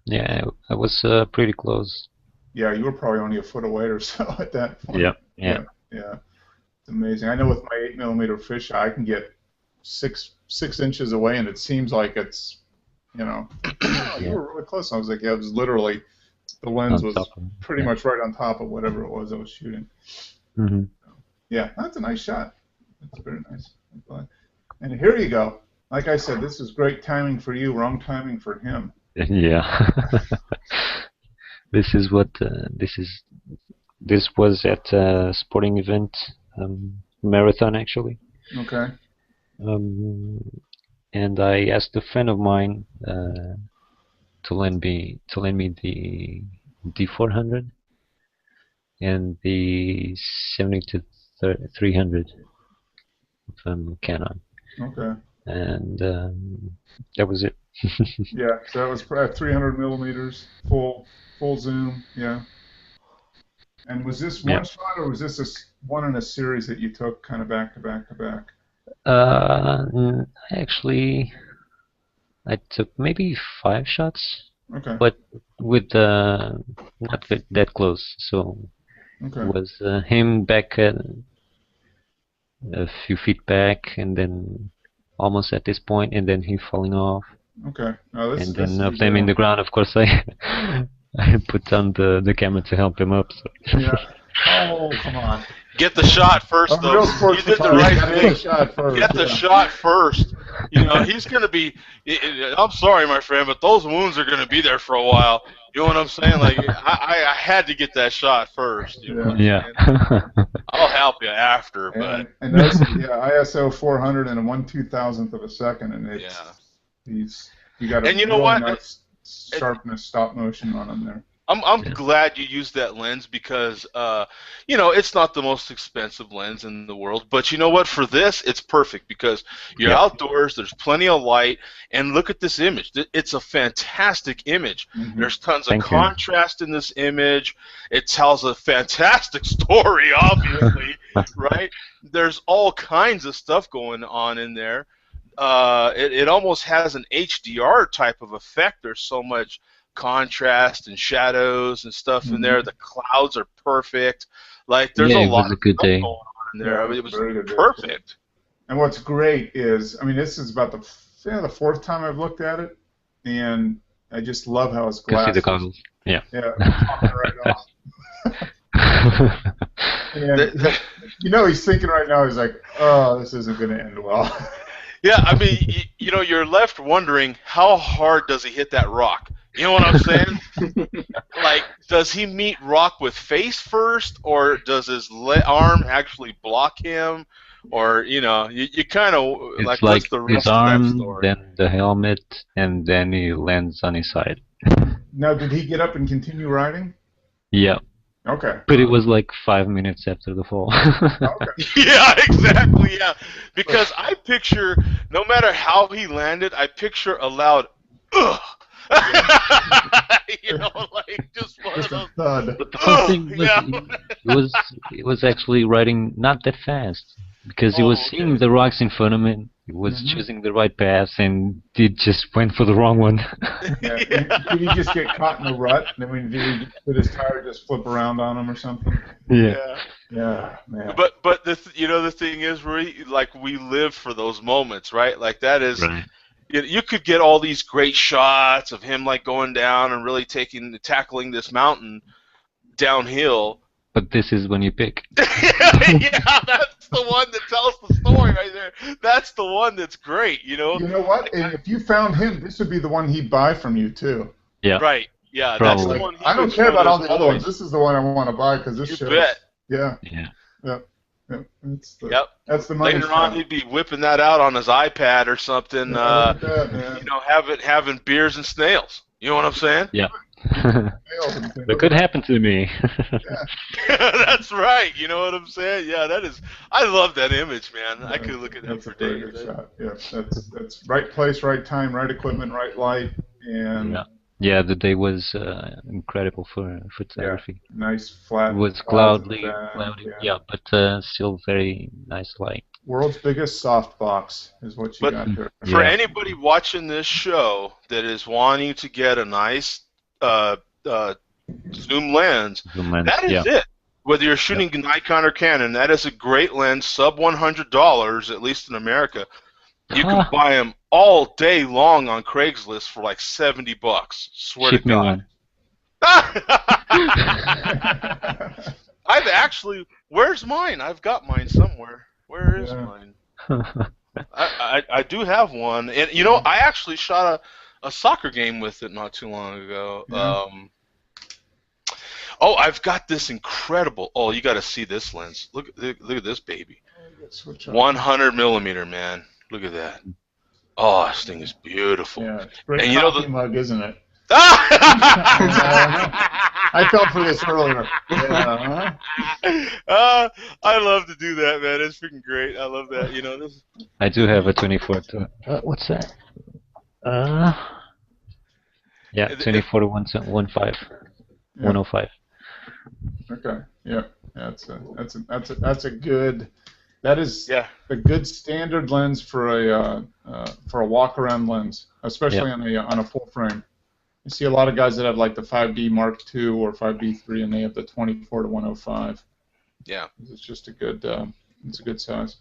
Yeah, I was pretty close. Yeah, you were probably only a foot away or so at that point. Yeah. It's amazing. I know with my 8mm fisheye, I can get six inches away, and it seems like it's, you were really close. I was like, yeah, it was literally, the lens was pretty much right on top of whatever it was I was shooting. Mm-hmm. Yeah, that's a nice shot. That's very nice. And here you go. Like I said, this is great timing for you, wrong timing for him. Yeah. This is what this was at a sporting event, marathon actually. Okay. And I asked a friend of mine to lend me the D400 and the 70-300 from Canon. Okay. And that was it. Yeah, so that was 300mm, full zoom. Yeah. And was this one shot, or was this one in a series that you took kind of back to back to back? Actually, I took maybe 5 shots. Okay. But with not that close. So okay. It was him back a few feet back, and then almost at this point, and then he falling off. Okay. And then of them in the ground, of course, I put down the camera to help him up. So. Yeah. Oh, come on. Get the shot first, though. You did the right thing. Get the shot first. He's going to be... I'm sorry, my friend, but those wounds are going to be there for a while. You know what I'm saying? Like, I had to get that shot first. Yeah. I'll help you after, but... And that's, ISO 400 and a 1/2000th of a second, and it's... You got a really nice sharpness, stop motion on them there. I'm glad you used that lens because, it's not the most expensive lens in the world. But you know what? For this, it's perfect because you're outdoors, there's plenty of light, and look at this image. It's a fantastic image. Mm-hmm. There's tons of contrast in this image. It tells a fantastic story, obviously, right? There's all kinds of stuff going on in there. It almost has an HDR type of effect. There's so much contrast and shadows and stuff in there. The clouds are perfect. Like there's a lot of stuff going on in there. I mean, it was perfect. And what's great is, this is about the 4th time I've looked at it, and I just love how it's glass. You see the goggles. Yeah. Yeah. Right off. And, he's thinking right now. He's like, "Oh, this isn't going to end well." Yeah, you're left wondering how hard does he hit that rock? You know what I'm saying? Like, does he meet rock with face first, or does his arm actually block him? Or you kind of like what's the rest his arm, of that story? Then the helmet, and then he lands on his side. Now, did he get up and continue riding? Yeah. Okay. But it was like 5 minutes after the fall. Okay. Yeah, exactly. Yeah, because I picture, no matter how he landed, I picture a loud, ugh. Like just one of those. Thud. But the fun thing was, it was actually riding not that fast. Because he was seeing the rocks in front of him. He was choosing the right path, and he just went for the wrong one. Yeah. Did he just get caught in a rut? I mean, did his tire just flip around on him or something? Yeah. Yeah, man. But the thing is, like we live for those moments, right? Like that is. Right. You could get all these great shots of him like going down and really tackling this mountain downhill. But this is when you pick. Yeah, that's the one that tells the story right there. That's the one that's great, you know. You know what? And if you found him, this would be the one he'd buy from you too. Yeah. Right. Yeah, Probably. that's the one. I don't care about all the other ones. This is the one I want to buy because this You shows. bet. Yeah. Yeah. Yep. Yep. That's the money. Later on, he'd be whipping that out on his iPad or something. Man. You know, having beers and snails. You know what I'm saying? Yeah. That could happen to me. That's right. You know what I'm saying? Yeah, that is. I love that image, man. I could look at that for Very days. good shot. Yeah, that's right place, right time, right equipment, right light, and Yeah, the day was incredible for photography. nice flat. It was cloudy, but still very nice light. World's biggest softbox is what you got there. For anybody watching this show that is wanting to get a nice zoom lens, that is it. Whether you're shooting Nikon or Canon, that is a great lens, sub $100, at least in America. You can buy them all day long on Craigslist for like $70. Swear Ship to me God. one. I've actually. Where's mine? I've got mine somewhere. Where is mine? I do have one, and you know I actually shot a soccer game with it not too long ago. Oh, I've got this incredible. Oh, you got to see this lens. Look at this baby. 100 millimeter, man. Look at that. Oh, this thing is beautiful. Yeah, it's great and you know coffee mug, isn't it? I I fell for this earlier. I love to do that, man. It's freaking great. I love that. You know this. I do have a 24 to. What's that? Yeah, 24 to 105. Okay. Yeah. That's a good. That is a good standard lens for a walk around lens, especially on a full frame. You see a lot of guys that have like the 5D Mark II or 5D3, and they have the 24 to 105. Yeah. It's just a good. It's a good size.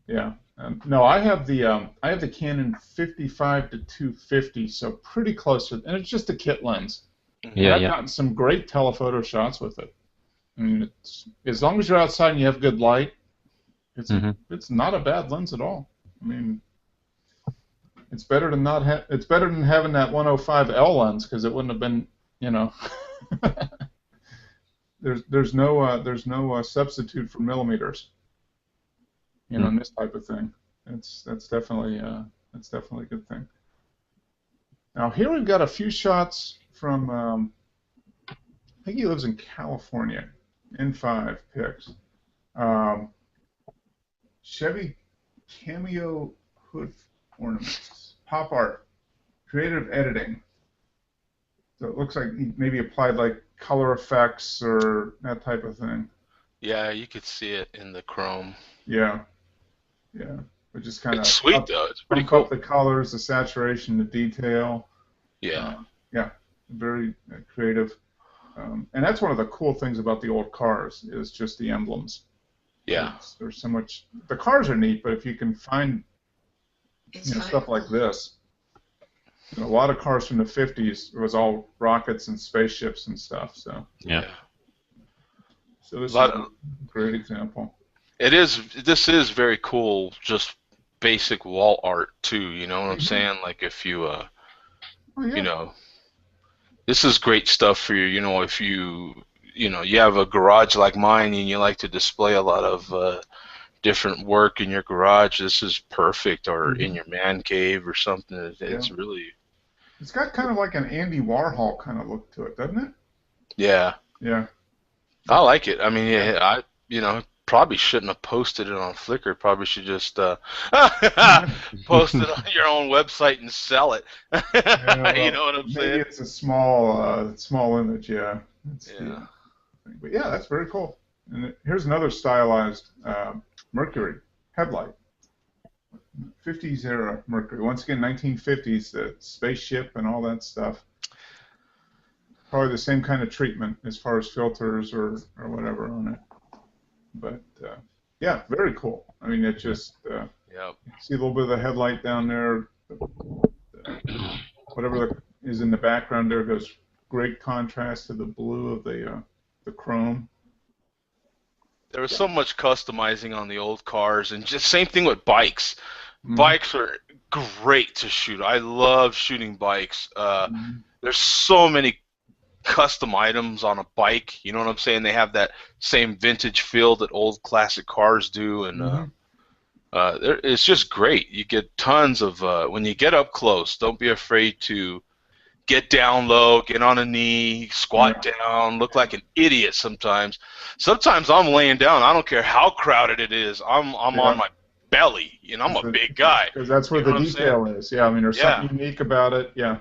Yeah. No, I have the Canon 55 to 250, so pretty close to, and it's just a kit lens. Yeah, I've gotten some great telephoto shots with it. I mean, as long as you're outside and you have good light, it's not a bad lens at all. I mean, it's better than it's better than having that 105L lens, because it wouldn't have been, you know. there's no substitute for millimeters. You know, in this type of thing. That's definitely a good thing. Now here we've got a few shots from. I think he lives in California. N5 pics. Chevy Cameo hood ornaments. Pop art. Creative editing. So it looks like he maybe applied like color effects or that type of thing. Yeah, you could see it in the chrome. Yeah. Yeah. Which is kind of sweet though. It's pretty cool. Up the colors, the saturation, the detail. Yeah. Yeah. Very creative. And that's one of the cool things about the old cars is just the emblems. Yeah. There's so much. The cars are neat, but if you can find stuff like this, a lot of cars from the 50s, it was all rockets and spaceships and stuff. So yeah. So this is a great example. This is very cool. Just basic wall art too. You know what I'm saying? Like if you, you know. This is great stuff for you. You know, if you have a garage like mine and you like to display a lot of different work in your garage, this is perfect. Or in your man cave or something. It's really. It's got kind of like an Andy Warhol kind of look to it, doesn't it? Yeah. Yeah. I like it. I mean, probably shouldn't have posted it on Flickr. Probably should just post it on your own website and sell it. You know what I'm saying? Maybe it's a small image, yeah. But yeah, that's very cool. And here's another stylized Mercury headlight. 50s era Mercury. Once again, 1950s, the spaceship and all that stuff. Probably the same kind of treatment as far as filters or whatever on it. But yeah, very cool. I mean, it just see a little bit of the headlight down there. Whatever is in the background there goes great contrast to the blue of the chrome. There was so much customizing on the old cars, and just same thing with bikes. Bikes are great to shoot. I love shooting bikes. There's so many custom items on a bike. You know what I'm saying? They have that same vintage feel that old classic cars do, and it's just great. You get tons of when you get up close. Don't be afraid to get down low, get on a knee, squat down, look like an idiot sometimes. Sometimes I'm laying down. I don't care how crowded it is. I'm on my belly. You know, I'm a big guy. Because that's where the detail is. Yeah, I mean, there's something unique about it. Yeah,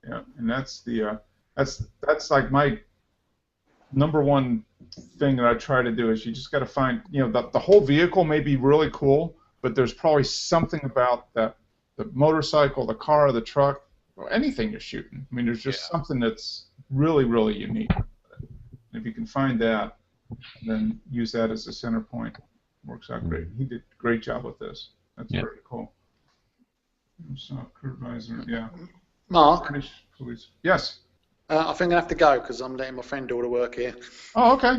yeah, and that's the that's like my number one thing that I try to do is you just got to find, you know, the whole vehicle may be really cool, but there's probably something about the motorcycle, the car, the truck, or anything you're shooting. I mean, there's just something that's really, really unique. And if you can find that, then use that as a center point. Works out great. He did a great job with this. That's very cool. Soft curve visor, yeah. Mark? British police. Yes? I think I'm going to have to go because I'm letting my friend do all the work here. Oh, okay.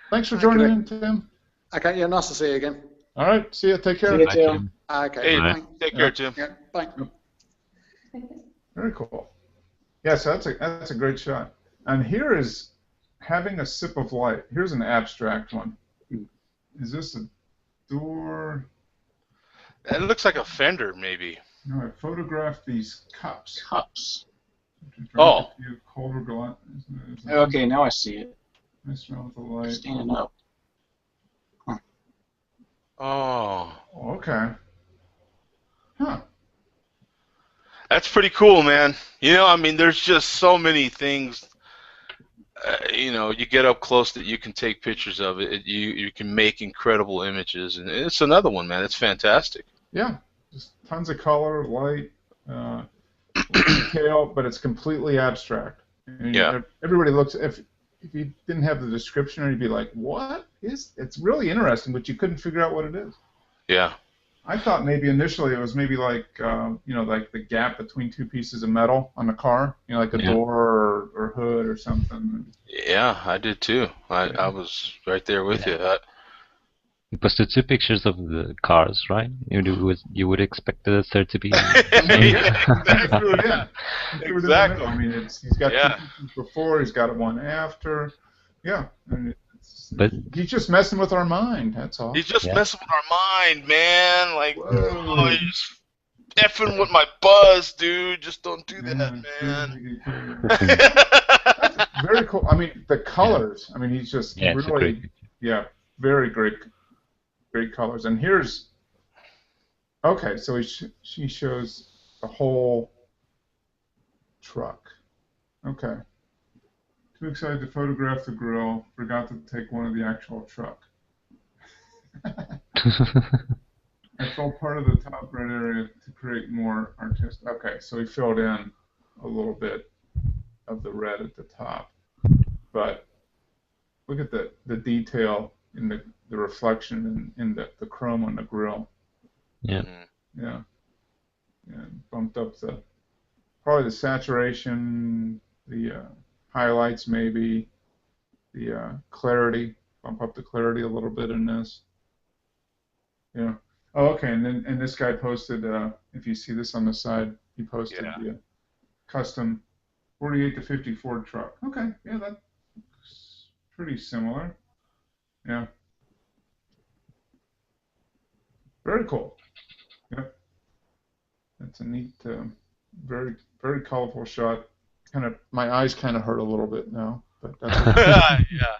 Thanks for joining in, Tim. Okay, yeah, nice to see you again. All right, see you. Take care. See you, Tim. Okay, hey, take care, Tim. Yeah, bye. Very cool. Yeah, so that's a great shot. And here is having a sip of light. Here's an abstract one. Is this a door? It looks like a fender, maybe. No, I photographed these cups. Cups. Oh. Colder glass. Okay, now I see it. I smell the light. Standing up. Huh. Oh. Okay. Huh. That's pretty cool, man. You know, I mean, there's just so many things. You know, you get up close that you can take pictures of it. You can make incredible images, and it's another one, man. It's fantastic. Yeah, just tons of color, light, detail, but it's completely abstract. I mean, everybody looks. If you didn't have the description, you'd be like, "What is?" It's really interesting, but you couldn't figure out what it is. Yeah. I thought maybe initially it was maybe like you know, like the gap between two pieces of metal on the car, you know, like a door or hood or something. Yeah, I did too. I was right there with you. You posted 2 pictures of the cars, right? You would expect the third to be. Exactly. Yeah. Exactly. I mean, he's got 2 pieces before, he's got one after. Yeah. I mean, but he's just messing with our mind. That's all. He's just messing with our mind, man. Like, oh, he's effing with my buzz, dude. Just don't do that, man. That's very cool. I mean, the colors. I mean, he's just really, very great colors. And here's, okay, so she shows the whole truck. Okay. Too excited to photograph the grill. Forgot to take one of the actual truck. I filled part of the top red area to create more artistic. Okay, so he filled in a little bit of the red at the top. But look at the detail in the reflection in the chrome on the grill. Yeah. Yeah. And bumped up probably the saturation, the highlights maybe, the clarity, bump up the clarity a little bit in this. Yeah. Oh, okay, and this guy posted, if you see this on the side, he posted the custom 48 to 50 Ford truck. Okay, yeah, that's pretty similar. Yeah. Very cool. Yep. That's a neat, very, very colorful shot. Kind of, my eyes kind of hurt a little bit now, but that's okay. Yeah.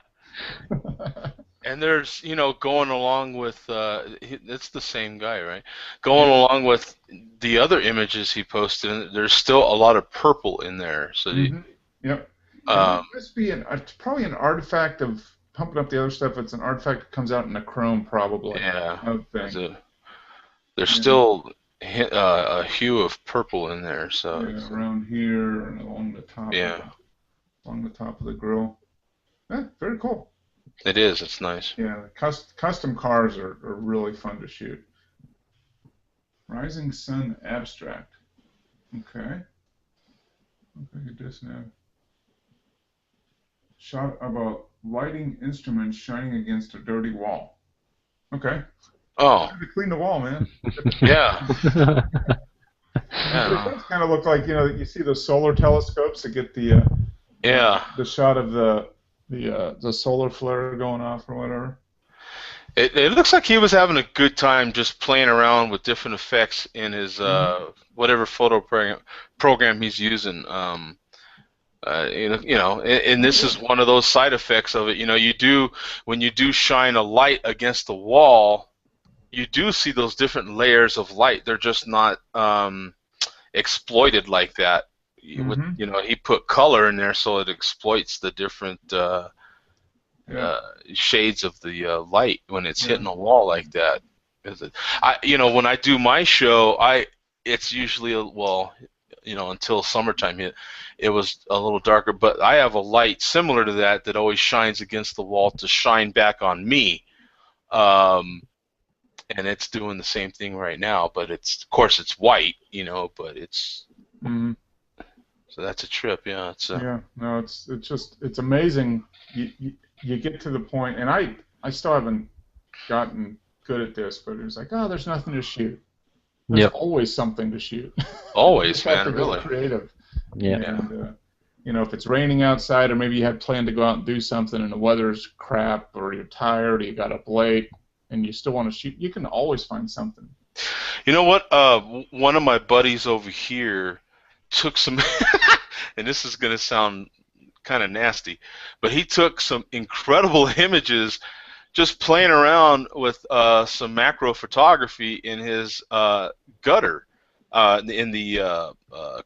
And there's, you know, going along with, it's the same guy, right? Going along with the other images he posted, there's still a lot of purple in there. So yep. It must be probably an artifact of pumping up the other stuff, it's an artifact that comes out in a chrome probably. Yeah. I would think. There's still a hue of purple in there, so. Yeah, around here and along the top. Yeah. Along the top of the grill. Yeah, very cool. It is. It's nice. Yeah, custom cars are really fun to shoot. Rising Sun Abstract. Okay. Look at this now. Shot of a lighting instrument shining against a dirty wall. Okay. Oh. Time to clean the wall, man. Yeah. It does kind of look like, you see those solar telescopes that get the the shot of the solar flare going off or whatever. It looks like he was having a good time just playing around with different effects in his whatever photo program he's using. And this is one of those side effects of it. When you do shine a light against the wall, you do see those different layers of light. They're just not exploited like that. He put color in there so it exploits the different shades of the light when it's hitting a wall like that. When I do my show, it's usually until summertime hit, it was a little darker. But I have a light similar to that always shines against the wall to shine back on me, and it's doing the same thing right now. But of course it's white, but it's. So that's a trip, yeah. It's amazing. You get to the point, and I still haven't gotten good at this, but it was like, there's nothing to shoot. There's always something to shoot. Always, man, really. Creative. Yeah. And if it's raining outside, or maybe you had planned to go out and do something, and the weather's crap, or you're tired, or you got up late, and you still want to shoot, you can always find something. You know what? One of my buddies over here took some, and this is going to sound kind of nasty, but he took some incredible images just playing around with some macro photography in his gutter, in the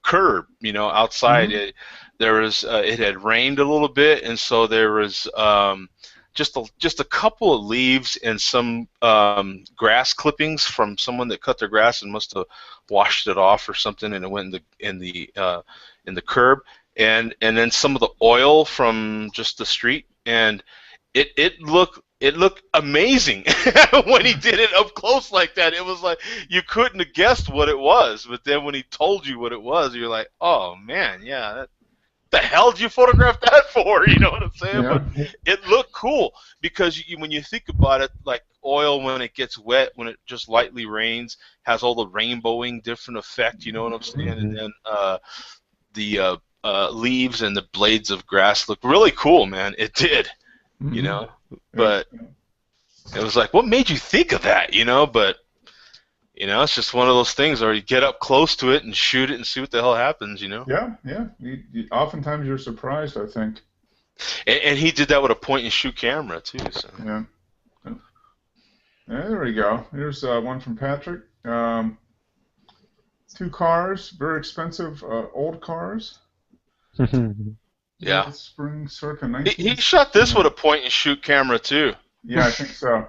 curb, outside. It had rained a little bit, and so there was just a couple of leaves and some grass clippings from someone that cut their grass and must have washed it off or something, and it went in the curb, and then some of the oil from just the street, and it looked amazing when he did it up close like that. It was like you couldn't have guessed what it was, but then when he told you what it was, you're like, oh man, yeah. The hell did you photograph that for? You know what I'm saying? Yeah. But it looked cool because when you think about it, like oil when it gets wet, when it just lightly rains, has all the rainbowing different effect. You know what I'm saying? And then the leaves and the blades of grass look really cool, man. It did, But it was like, what made you think of that? But. It's just one of those things where you get up close to it and shoot it and see what the hell happens, Yeah. Oftentimes you're surprised, I think. And he did that with a point-and-shoot camera, too. So. Yeah. There we go. Here's one from Patrick. 2 cars, very expensive old cars. Yeah. Spring circa 19. He shot this with a point-and-shoot camera, too. Yeah, I think so.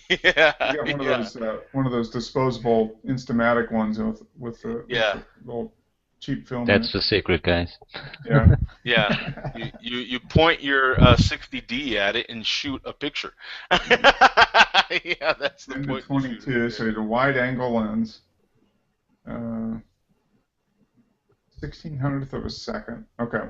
Yeah, you got one of those disposable Instamatic ones with the little cheap film. That's the secret, guys. Yeah. Yeah. You point your 60D at it and shoot a picture. Yeah, that's the point. 22, so the wide angle lens. 1/1600th of a second. Okay.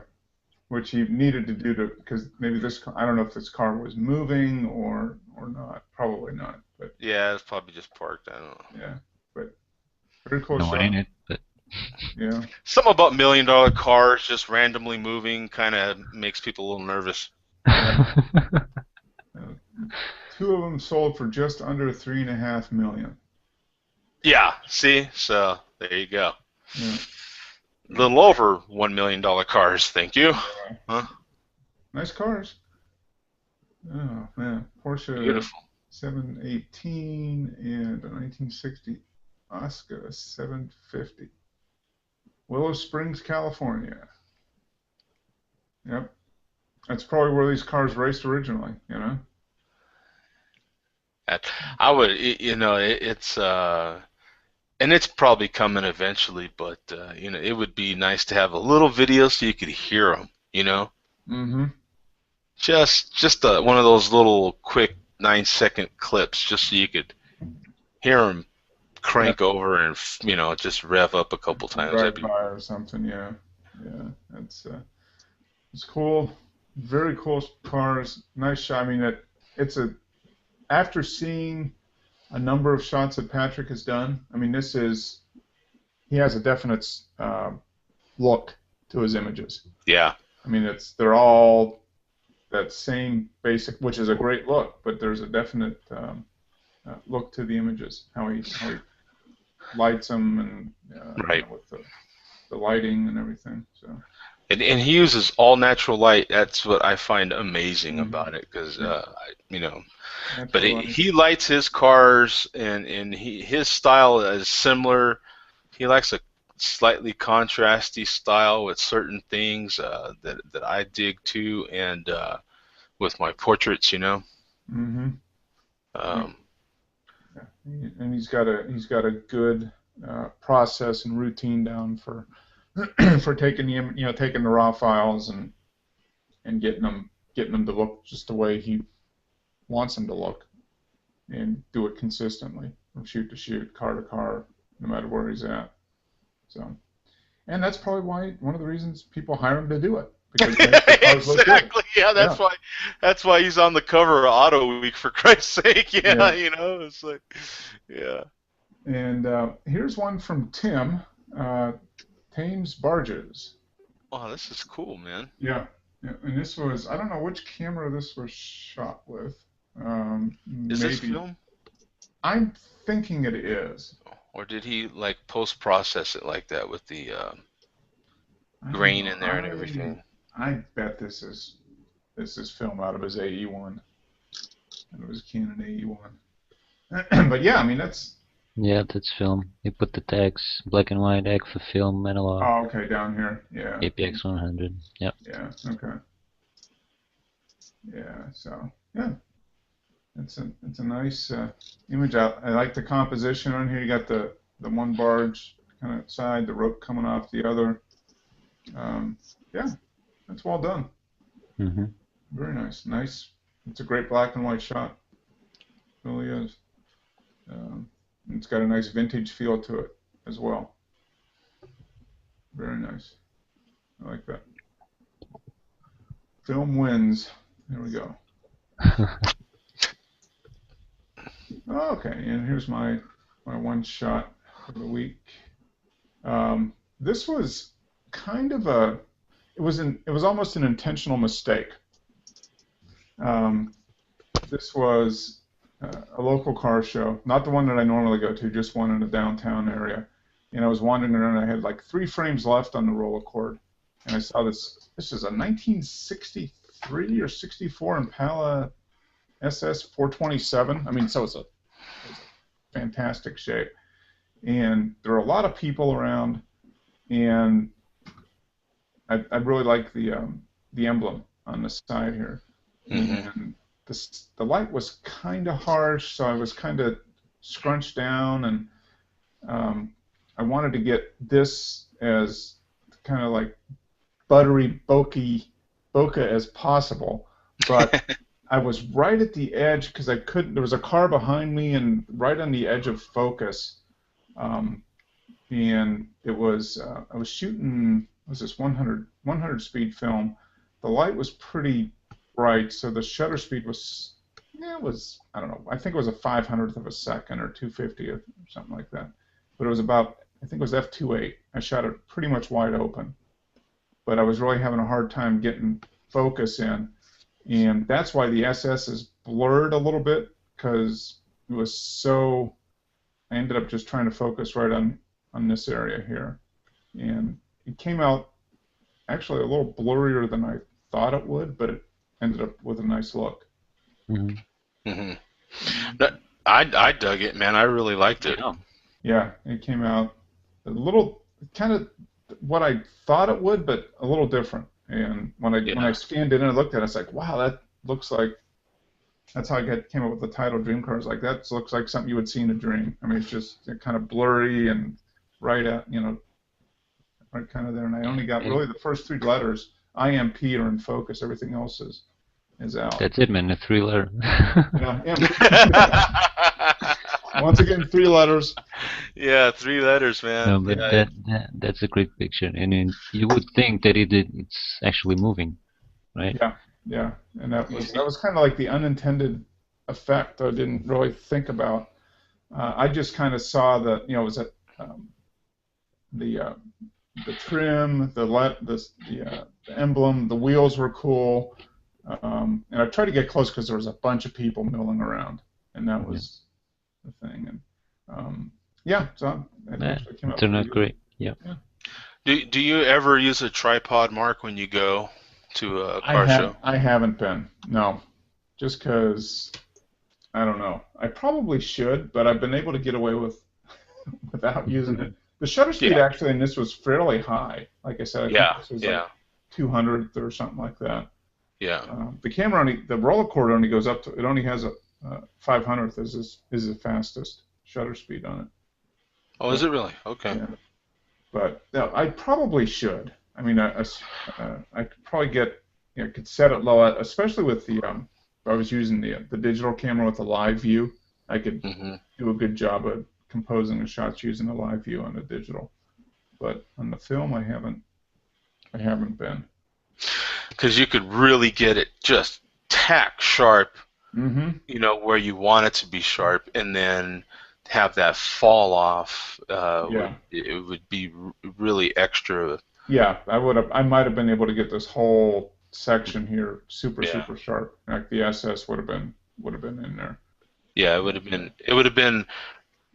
Which he needed to do because maybe I don't know if this car was moving or not. Probably not. But yeah, it's probably just parked. I don't know. Yeah, but very cool no shot. one in it, but yeah. Something about $1 million cars just randomly moving kind of makes people a little nervous. 2 of them sold for just under $3.5 million. Yeah. See, so there you go. Yeah. A little over $1 million cars, thank you. Huh? Nice cars. Oh man, Porsche Beautiful. 718 and a 1960 Oscar 750. Willow Springs, California. Yep. That's probably where these cars raced originally, you know? I would, it's and it's probably coming eventually, but it would be nice to have a little video so you could hear them, Mm-hmm. Just one of those little quick 9-second clips, just so you could hear them crank over and just rev up a couple times. Drive by or something, yeah. It's cool. Very cool cars. Nice shot. I mean, after seeing a number of shots that Patrick has done, I mean, he has a definite look to his images. Yeah. I mean, they're all that same basic, which is a great look, but there's a definite look to the images, how he lights them and right. With the lighting and everything. So. And he uses all natural light. That's what I find amazing about it, because but he lights his cars, and his style is similar. He likes a slightly contrasty style with certain things that I dig too, and with my portraits, Mm-hmm. And he's got a good process and routine down for taking the raw files and getting them to look just the way he wants them to look, and do it consistently from shoot to shoot, car to car, no matter where he's at. So, and that's probably one of the reasons people hire him to do it. Because exactly. Yeah, that's why he's on the cover of Auto Week, for Christ's sake. Yeah. It's like, yeah. And here's one from Tim. Thames Barges. Oh, this is cool, man. Yeah. And this was, I don't know which camera this was shot with. Is this film? I'm thinking it is. Or did he like post-process it like that with the grain in there and everything? I bet this is film out of his AE1. And it was Canon AE1. But yeah, I mean that's. Yeah, that's film. He put the tags, black and white, EGFA film, analog. Oh, okay, down here. Yeah. APX 100. Yep. Yeah. Okay. Yeah. So yeah, it's a nice image. I like the composition on here. You got the one barge kind of side, the rope coming off the other. Yeah, that's well done. Mm-hmm. Very nice. Nice. It's a great black and white shot. It really is. It's got a nice vintage feel to it as well. Very nice. I like that. Film wins. There we go. Okay, and here's my one shot for the week. This was kind of it was almost an intentional mistake. This was a local car show, not the one that I normally go to, just one in a downtown area. And I was wandering around, and I had like 3 frames left on the roller cord, and I saw this. This is a 1963 or 64 Impala SS 427. I mean, so it's a fantastic shape. And there are a lot of people around, and I really like the emblem on the side here. Mm-hmm. And the light was kind of harsh, so I was kind of scrunched down, and I wanted to get this as kind of like buttery bokeh as possible, but I was right at the edge because I couldn't. There was a car behind me, and right on the edge of focus, and it was I was shooting. Was this 100 speed film? The light was pretty bright, so the shutter speed was, I don't know, I think it was a 500th of a second or 250th or something like that. But it was about, I think it was f2.8. I shot it pretty much wide open. But I was really having a hard time getting focus in. And that's why the SS is blurred a little bit, because it was so, I ended up just trying to focus right on this area here. And it came out actually a little blurrier than I thought it would, but it ended up with a nice look. Mm-hmm. Mm-hmm. I dug it, man. I really liked it. Yeah, it came out a little kind of what I thought it would, but a little different. And when I scanned it and I looked at it, it's like, wow, that looks like. That's how I came up with the title Dream Cars. Like that looks like something you would see in a dream. I mean, it's just kind of blurry and right at right kind of there. And I only got really the first 3 letters. IMP are in focus. Everything else is out. That's it, man. A 3-letter. Yeah. Once again, 3 letters. Yeah, 3 letters, man. No, but that's a great picture, and you would think that it's actually moving, right? Yeah, and that was kind of like the unintended effect I didn't really think about. I just kind of saw that it was the trim, the emblem, the wheels were cool, and I tried to get close because there was a bunch of people milling around, and that was the thing. And so it actually came out turned out great. Yeah. Do you ever use a tripod, Mark, when you go to a car show? I haven't been. No, just because I don't know. I probably should, but I've been able to get away without using it. The shutter speed actually in this was fairly high. Like I said, I think this was like 200th or something like that. Yeah. The camera the roller cord only goes up to. It only has a 500th is the fastest shutter speed on it. Oh, is it really? Okay. Yeah. But no, I probably should. I mean, I could probably could set it low, especially with the. If I was using the digital camera with the live view, I could do a good job of composing the shots using a live view on the digital. But on the film, I haven't been. Because you could really get it just tack sharp, where you want it to be sharp, and then have that fall off. It would be really extra. Yeah, I might have been able to get this whole section here super sharp. Like the SS would have been in there. Yeah, it would have been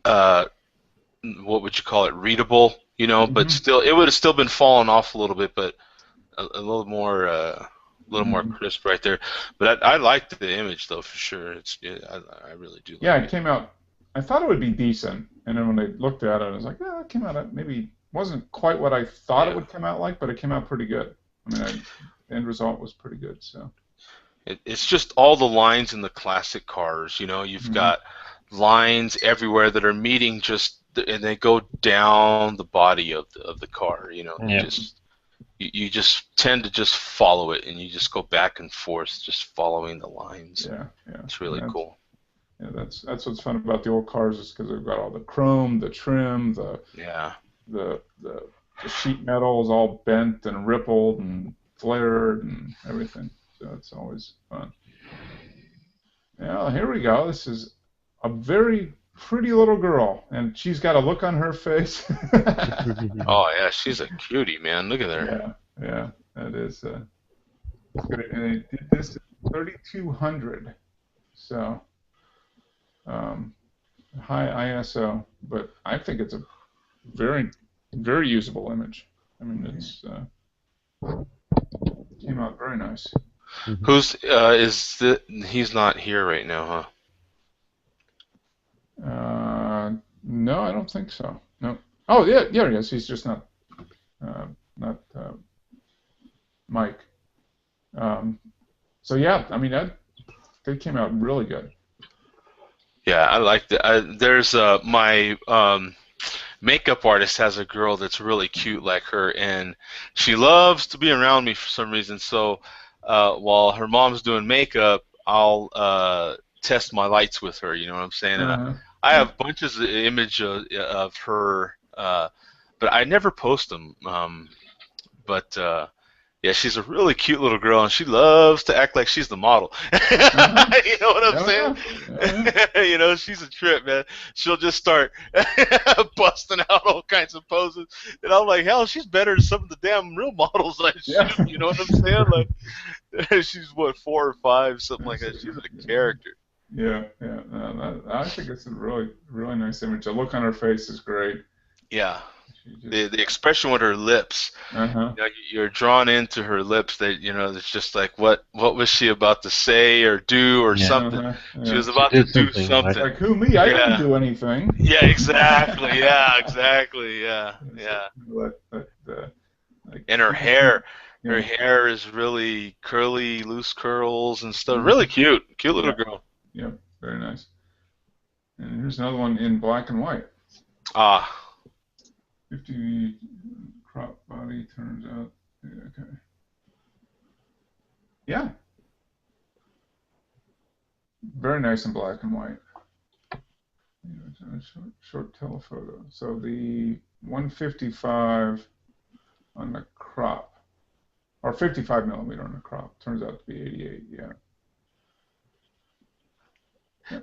what would you call it? Readable, but still it would have still been falling off a little bit, but a little more more crisp right there. But I liked the image though for sure. I really do. It came out. I thought it would be decent, and then when I looked at it, I was like, it came out maybe wasn't quite what I thought it would come out like, but it came out pretty good. I mean, the end result was pretty good. So it's just all the lines in the classic cars. You've got lines everywhere that are meeting and they go down the body of the car. You just tend to just follow it, and you just go back and forth, just following the lines. Yeah. It's really cool. Yeah, that's what's fun about the old cars is because they've got all the chrome, the trim, the sheet metal is all bent and rippled and flared and everything. So it's always fun. Yeah, here we go. This is a very pretty little girl, and she's got a look on her face. Oh yeah, she's a cutie, man. Look at her. Yeah, that is. And they did this at 3200, so high ISO, but I think it's a very, very usable image. I mean, it's came out very nice. Who's he's not here right now, huh? No, I don't think so. No. Oh yeah, he is. He's just not Mike. So yeah, I mean they came out really good. Yeah, I liked it. There's my makeup artist has a girl that's really cute like her, and she loves to be around me for some reason. So while her mom's doing makeup, I'll test my lights with her. You know what I'm saying? And I have bunches of image of her, but I never post them. Yeah, she's a really cute little girl, and she loves to act like she's the model. You know what I'm saying? She's a trip, man. She'll just start busting out all kinds of poses, and I'm like, hell, she's better than some of the damn real models I shoot. You know what I'm saying? Like, she's 4 or 5, something like that. She's a character. Yeah. I think it's a really, really nice image. The look on her face is great. Yeah. The expression with her lips, you're drawn into her lips. That it's just like what was she about to say or do or something? She was about to do something. Like who me? I didn't do anything. Yeah, exactly. Yeah, exactly. Yeah. And her hair Her hair is really curly, loose curls and stuff. Really cute. Cute little girl. Yep, very nice. And here's another one in black and white. Ah. 50 crop body turns out. Yeah, okay. Yeah. Very nice in black and white. Short telephoto. So the 155 on the crop, or 55 millimeter on the crop, turns out to be 88. Yeah.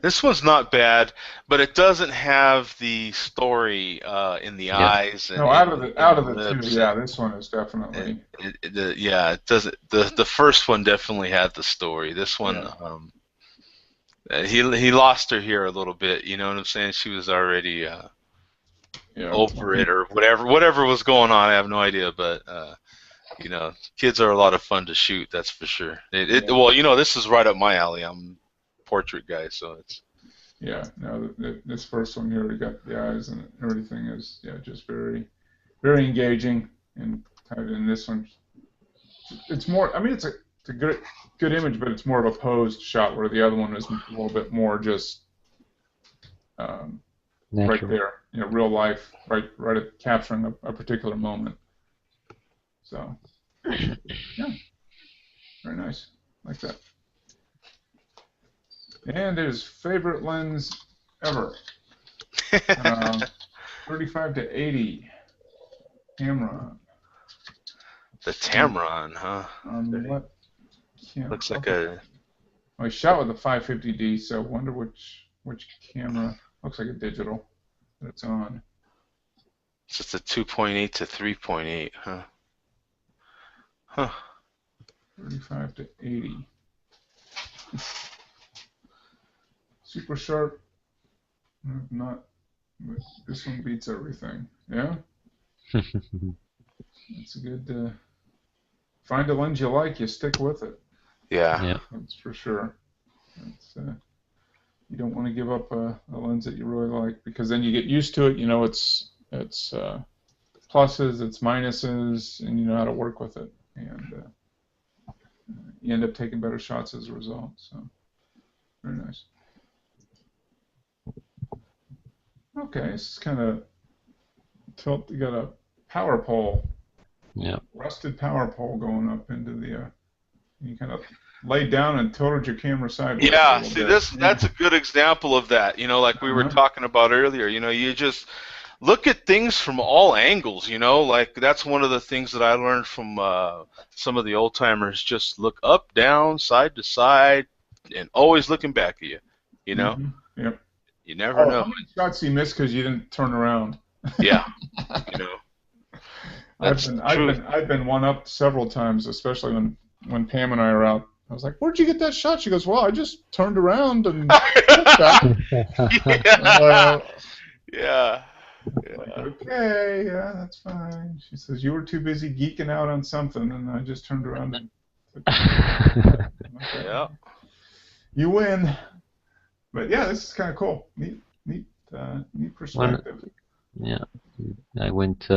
This one's not bad, but it doesn't have the story in the eyes. And, no, out of the two, yeah, this one is definitely. It doesn't. The first one definitely had the story. This one, he lost her here a little bit. You know what I'm saying? She was already over it or whatever was going on. I have no idea, but you know, kids are a lot of fun to shoot. That's for sure. Well, you know, this is right up my alley. I'm portrait guy, so it's no, this first one here, we got the eyes and everything is just very, very engaging, and this one, it's more. I mean, it's a good image, but it's more of a posed shot, where the other one is a little bit more just right there, you know, real life, right at capturing a particular moment. So yeah, very nice, like that. And his favorite lens ever, 35 to 80 Tamron. The Tamron, huh? What camera? Looks like a. Well, he shot with a 550D, so I wonder which camera. Looks like a digital that it's on. It's just a 2.8 to 3.8, huh? Huh. 35 to 80. Super sharp. Not. This one beats everything. Yeah. It's a good. Find a lens you like, you stick with it. Yeah. That's for sure. It's, you don't want to give up a lens that you really like, because then you get used to it. You know, it's pluses, it's minuses, and you know how to work with it, and you end up taking better shots as a result. So very nice. Okay, this is kind of tilt. You got a power pole. Yeah. Rusted power pole going up into the. You kind of laid down and tilted your camera sideways. Yeah, see, that's a good example of that. You know, like we were talking about earlier. You know, you just look at things from all angles. You know, like that's one of the things that I learned from some of the old timers. Just look up, down, side to side, and always looking back at you. You know. Mm-hmm. Yep. You never know. How many shots you missed because you didn't turn around? Yeah. You know. I've been one up several times, especially when Pam and I are out. I was like, "Where'd you get that shot?" She goes, "Well, I just turned around and." Yeah. Like, okay, yeah, that's fine. She says, "You were too busy geeking out on something, and I just turned around and." Okay. Yeah. You win. But yeah, this is kind of cool. Neat perspective. Yeah, I went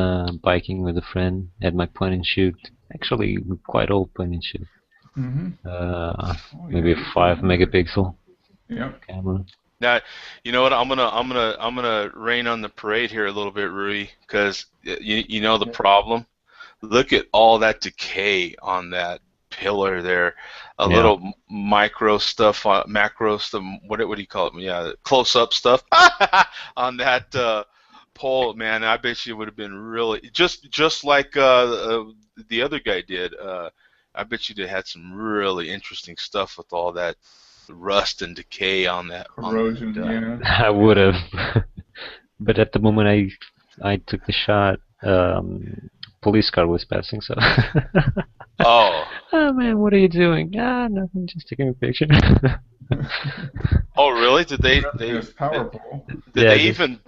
biking with a friend. Had my point and shoot. Actually, quite old point and shoot. Maybe a 5 megapixel camera. Now, you know what? I'm gonna rain on the parade here a little bit, Rui, because you know the problem. Look at all that decay on that pillar there. Little micro stuff, macro stuff. What do you call it? Yeah, close-up stuff on that pole. Man, I bet you it would have been really just like the other guy did. I bet you they had some really interesting stuff with all that rust and decay on that. Corrosion, yeah. I would have, but at the moment I took the shot, police car was passing, so. Oh. Oh man, what are you doing? Nothing, just taking a picture. Oh really? Did they power pole. Did they even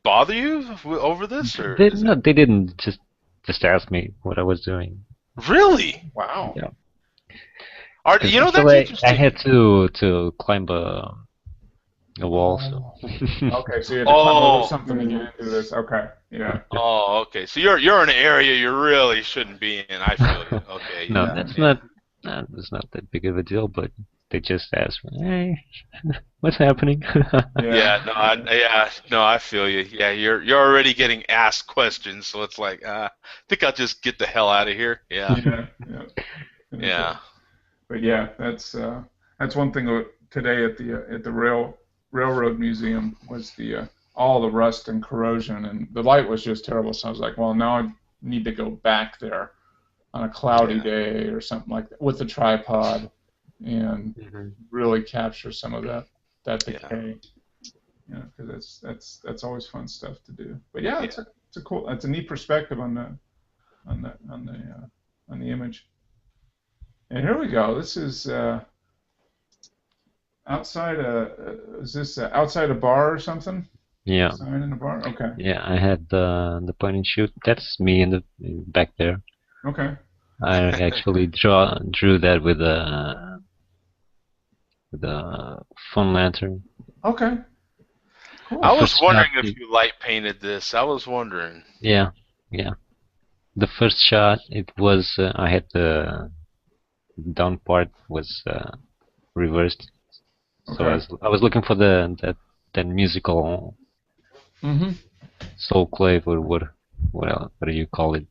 bother you over this, or? They didn't. Just ask me what I was doing. Really? Wow. Yeah. You know, that's interesting. I had to climb a a wall. So. Okay, so you had to climb over Oh, something to get into this. Okay, yeah. oh, okay. So you're in an area you really shouldn't be in. I feel you. Okay, No, yeah, that's yeah. not that big of a deal. But they just asked me, "Hey, what's happening?" Yeah, Yeah. no, I feel you. Yeah, you're already getting asked questions, so it's like, I think I'll just get the hell out of here. Yeah, Yeah, yeah. And, yeah, but yeah, that's one thing today at the railroad museum was the all the rust and corrosion, and the light was just terrible. So I was like, well, now I need to go back there on a cloudy yeah, day or something like that with a tripod and Mhm. really capture some of that yeah, decay. You know, because that's always fun stuff to do. But yeah, yeah. it's a neat perspective on the image. And here we go. This is outside is this outside a bar or something? Yeah, Sign in a bar? Okay. yeah. I had the point and shoot. That's me in the back there. Okay. I actually drew that with a phone lantern. Okay. I Cool. was First shot. wondering if you light painted this. I was wondering. Yeah, yeah. The first shot, it was I had the down part was reversed, so Okay. I was looking for that musical Mm-hmm. soul clave or what do you call it?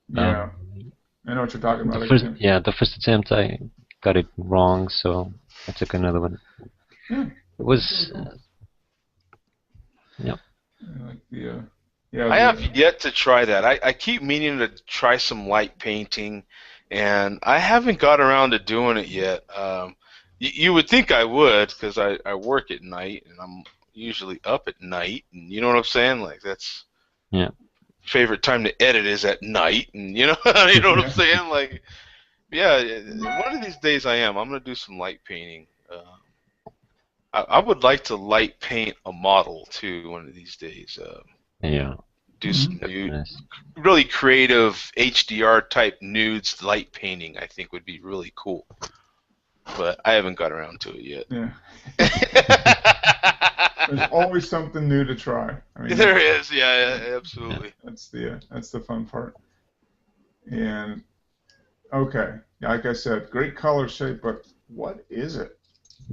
Yeah. Um, I know what you're talking the about. first yeah the first attempt I got it wrong, so I took another one. Yeah. It Really was cool. yeah. I like the yeah I have the yet to try that. I keep meaning to try some light painting, and I haven't got around to doing it yet. You would think I would, because I work at night, and I'm usually up at night, and you know what I'm saying? Like, that's Yeah. favorite time to edit is at night, and you know, you know what I'm yeah. saying? Like, yeah, one of these days I'm gonna do some light painting. I would like to light paint a model too one of these days. Yeah, Do Mm-hmm. some that's nude, nice. really creative HDR type nudes light painting. I think would be really cool, but I haven't got around to it yet. Yeah. There's always something new to try. I mean, There is, yeah, absolutely. that's the fun part. And okay, like I said, great color shape, but what is it?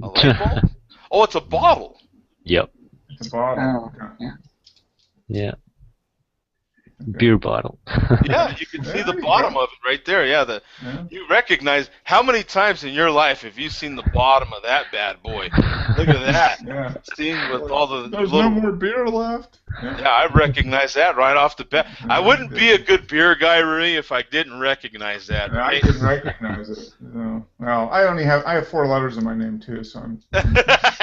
A light bulb? Oh, it's a bottle. Yep. It's a bottle. Oh, Okay. yeah. Yeah. Okay. Beer bottle. Yeah, you can see There the you bottom go. of it right there. Yeah, Yeah. you recognize how many times in your life have you seen the bottom of that bad boy? Look at that. Yeah. Seeing with all the There's no little. more beer left. Yeah, I recognize that right off the bat. I wouldn't be a good beer guy, Rudy, if I didn't recognize that. And I Right? didn't recognize it. No. Well, I have 4 letters in my name too, so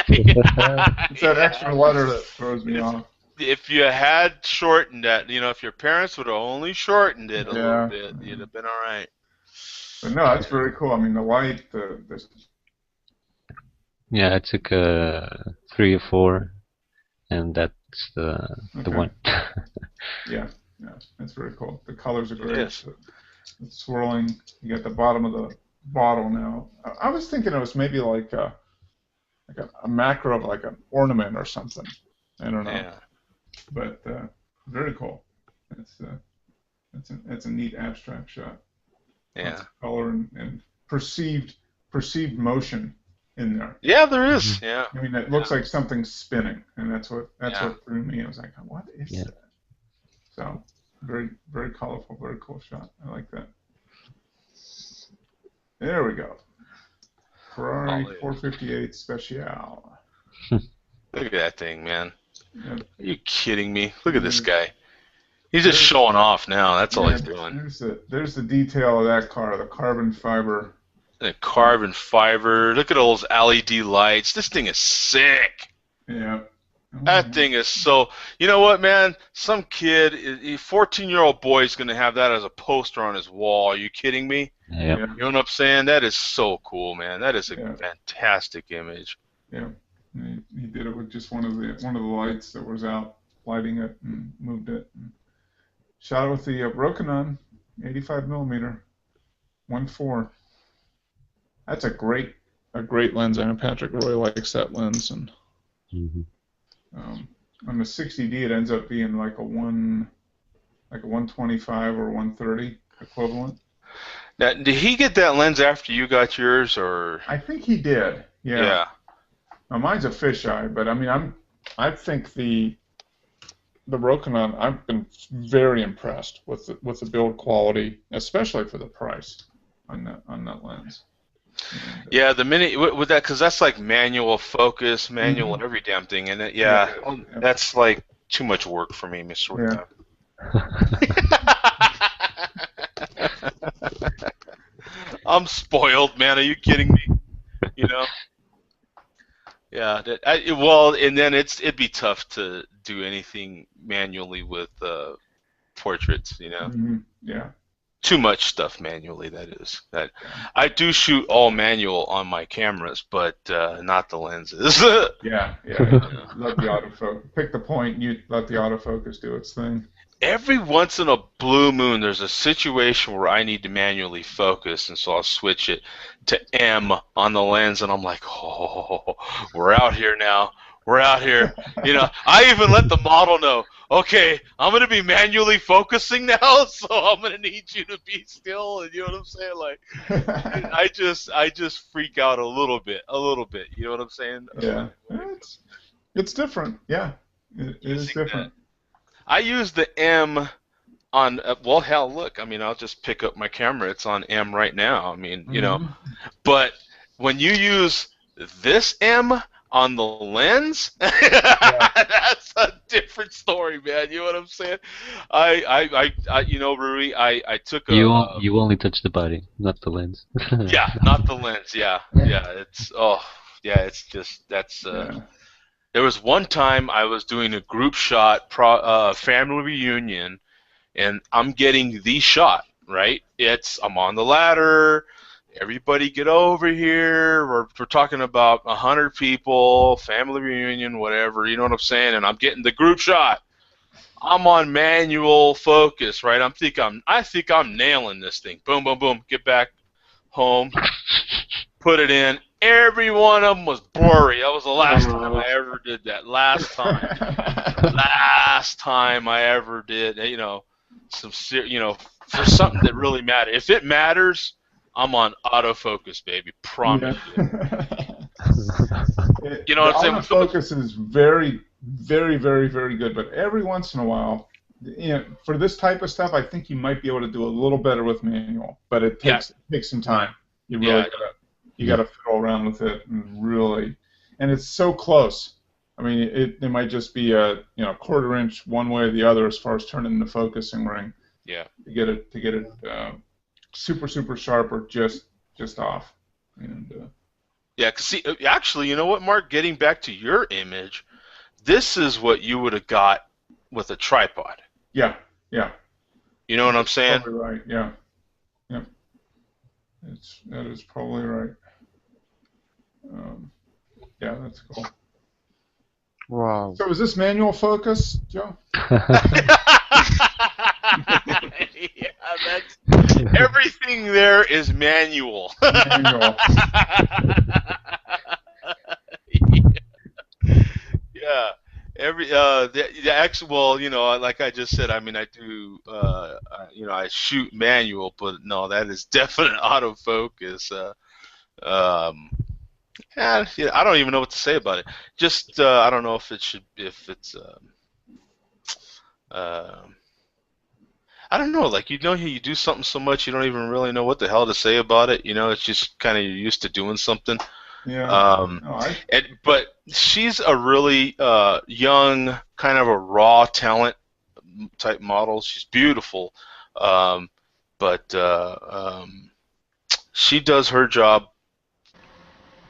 it's that extra letter that throws me off. If you had shortened that, if your parents would have only shortened it a little Yeah. bit, you'd have been all right. But no, that's very cool. I mean, the light, the Yeah, I took 3 or 4, and that's the Okay. one. yeah, that's very cool. The colors are It great. is. The swirling. You got the bottom of the bottle now. I was thinking it was maybe like a macro of like an ornament or something. I don't know. Yeah. But very cool. That's a neat abstract shot. Yeah. Lots of color and perceived motion in there. Yeah, there is. Yeah. I mean, it looks like something's spinning, and that's what Yeah. threw me. I was like, what is Yeah. that? So very very colorful, very cool shot. I like that. There we go. Ferrari Oh, yeah. 458 Special. Look at that thing, man. Yeah. Are you kidding me? Look at this guy. He's just showing off now. That's all he's doing. There's the detail of that car, the carbon fiber. The carbon fiber. Look at all those LED lights. This thing is sick. Yeah. That thing is so. You know what, man? Some kid, a 14-year-old boy, is going to have that as a poster on his wall. Are you kidding me? Yep. Yeah. You know what I'm saying? That is so cool, man. That is a Yeah. fantastic image. Yeah. He did it with just one of the lights that was out, lighting it and moved it. And shot it with the Rokinon 85 millimeter 1.4. That's a great lens. I know Patrick Roy likes that lens, and Mhm. On the 60D, it ends up being like a 125 or 130 equivalent. Now, did he get that lens after you got yours, or? I think he did. Yeah. Yeah. Now, mine's a fisheye, but I mean, I think the Rokinon, I've been very impressed with the build quality, especially for the price on that lens. Yeah, the minute with that, because that's like manual focus, manual every damn thing, and that's like too much work for me, Mr. Yeah. I'm spoiled, man. Are you kidding me? You know? Yeah. Well, and then it'd be tough to do anything manually with portraits, you know? Yeah. Too much stuff manually, that is. I do shoot all manual on my cameras, but not the lenses. Yeah. Let the autofocus pick the point, and you let the autofocus do its thing. Every once in a blue moon, there's a situation where I need to manually focus, and so I'll switch it to M on the lens, and I'm like, oh, we're out here now. We're out here. You know, I even let the model know, okay, I'm going to be manually focusing now, so I'm going to need you to be still, and you know what I'm saying? Like, I just freak out a little bit, you know what I'm saying? Yeah, it's different, yeah, it is different. I use the M on, well, hell, look, I mean, I'll just pick up my camera, it's on M right now, I mean, you know, but when you use this M on the lens, that's a different story, man. You know what I'm saying? I you know, Rui, I took a. You only touch the body, not the lens. Yeah, not the lens. Yeah. It's just that's. There was one time I was doing a group shot, family reunion, and I'm getting the shot. Right? I'm on the ladder. Everybody get over here. We're talking about 100 people, family reunion, whatever. You know what I'm saying? And I'm getting the group shot. I'm on manual focus, right? I think I'm nailing this thing. Boom, boom, boom. Get back home. Put it in. Every one of them was blurry. That was the last time I ever did that. Last time I ever did. You know, for something that really matters. If it matters, I'm on autofocus, baby. Promise you. You know what I'm saying? Autofocus is very, very, very, very good, but every once in a while, you know, for this type of stuff, I think you might be able to do a little better with manual, but it takes some time. You really gotta fiddle around with it and it's so close. I mean, it might just be a quarter inch one way or the other as far as turning the focusing ring. Yeah. To get it. Super, super sharp or just off. And, yeah, cause see, actually, you know what, Mark? Getting back to your image, this is what you would have got with a tripod. Yeah. You know what I'm saying? Probably right. Yeah. That is probably right. Yeah, that's cool. Wow. So is this manual focus, Joe? Yeah, that's everything there is manual. Yeah. Well, you know, like I just said, I mean, I do, I shoot manual, but no, that is definite autofocus. I don't even know what to say about it. Just, I don't know if it's, I don't know, like, you do something so much, you don't even really know what the hell to say about it. You know, it's just kind of, you're used to doing something. Yeah. But she's a really young, kind of a raw talent type model. She's beautiful, but she does her job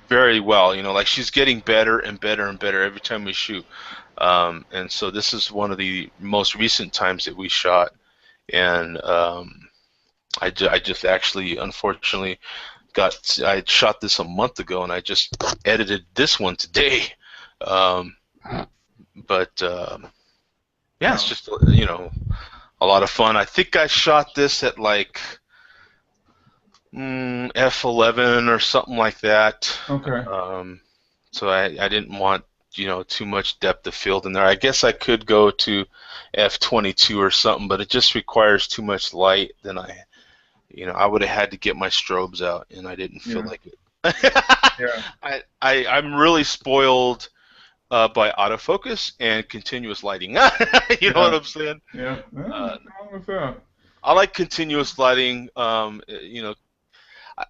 very well. You know, like she's getting better and better and better every time we shoot. And so this is one of the most recent times that we shot, and I just actually, unfortunately, I shot this a month ago, and I just edited this one today. Yeah, it's just a lot of fun. I think I shot this at like f11 or something like that. Okay. So I didn't want too much depth of field in there. I guess I could go to f/22 or something, but it just requires too much light. Then I would have had to get my strobes out, and I didn't feel like it. Yeah. I'm really spoiled by autofocus and continuous lighting. You know what I'm saying? Yeah. Nothing wrong with that. I like continuous lighting.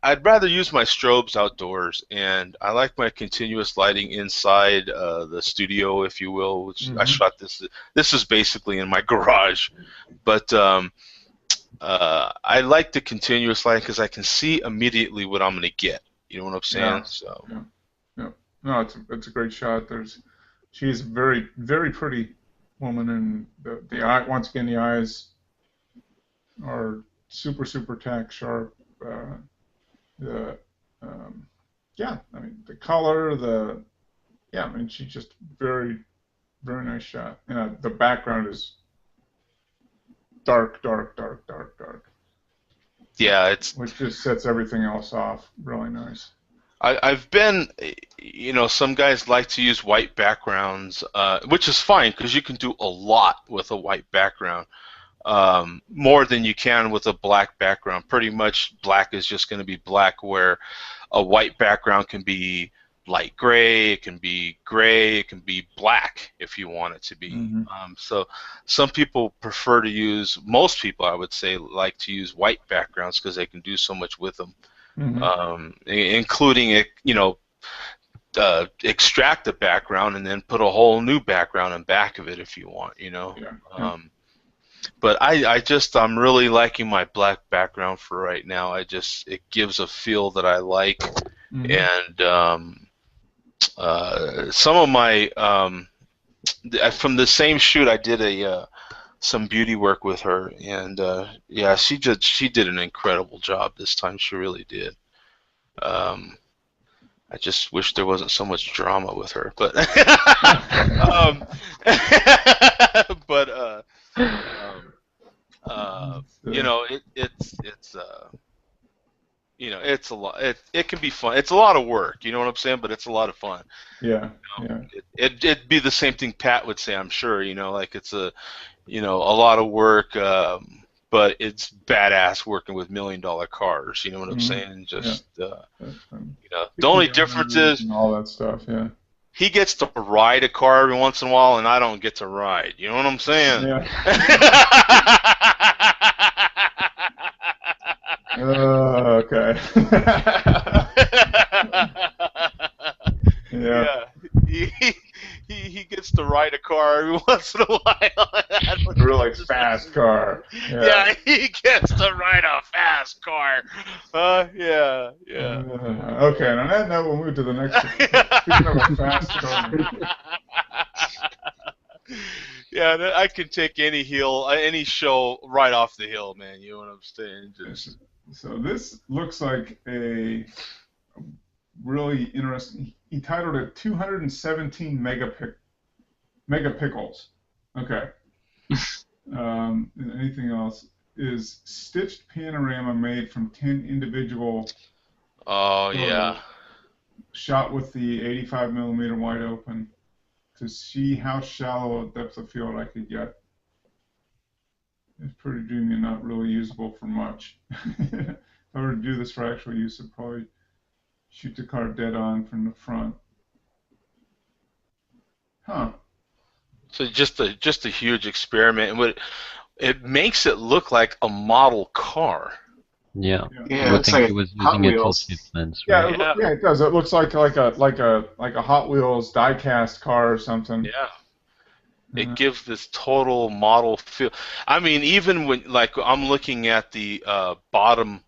I'd rather use my strobes outdoors, and I like my continuous lighting inside the studio, if you will, which I shot this. This is basically in my garage, but I like the continuous lighting because I can see immediately what I'm going to get. You know what I'm saying? Yeah. So. Yeah. No, it's a great shot. She's a very, very pretty woman, and the eye, once again, the eyes are super, super tack sharp. I mean, the color, I mean, she's just very, very nice shot. And the background is dark, dark, dark, dark, dark. Yeah, which just sets everything else off really nice. I've been, some guys like to use white backgrounds, which is fine because you can do a lot with a white background, more than you can with a black background. Pretty much black is just going to be black, where a white background can be light gray, it can be gray, it can be black if you want it to be. So some people prefer to use, most people I would say like to use white backgrounds because they can do so much with them. Including extract the background and then put a whole new background in back of it if you want, But I'm really liking my black background for right now. It gives a feel that I like, and some of my from the same shoot I did some beauty work with her, and she did an incredible job this time. She really did. I just wish there wasn't so much drama with her, but it's a lot. It can be fun. It's a lot of work, you know what I'm saying? But it's a lot of fun. Yeah. It'd be the same thing Pat would say, I'm sure. Like it's a lot of work, but it's badass working with $1 million cars. You know what I'm saying? Just the only difference is and all that stuff. Yeah. He gets to ride a car every once in a while, and I don't get to ride. You know what I'm saying? Yeah. Okay. Yeah. He gets to ride a car every once in a while. A really fast car. Yeah, he gets to ride a fast car. Yeah. Okay, and on that note, we'll move to the next. Speaking of a fast car. Yeah, I can take any show right off the hill, man. You know what I'm saying? So this looks like a really interesting. He titled it 217 megapixels. Okay. Anything else? Is stitched panorama made from 10 individual. Oh yeah. Shot with the 85 millimeter wide open to see how shallow a depth of field I could get. It's pretty dreamy and not really usable for much. If I were to do this for actual use, I'd probably shoot the car dead on from the front. Huh. So just a huge experiment, and it makes it look like a model car. Yeah. Yeah, it's like he was Hot using it for Wheels. shipments, Yeah, right? it does. It looks like a Hot Wheels die-cast car or something. Yeah. It gives this total model feel. I mean, even when I'm looking at the bottom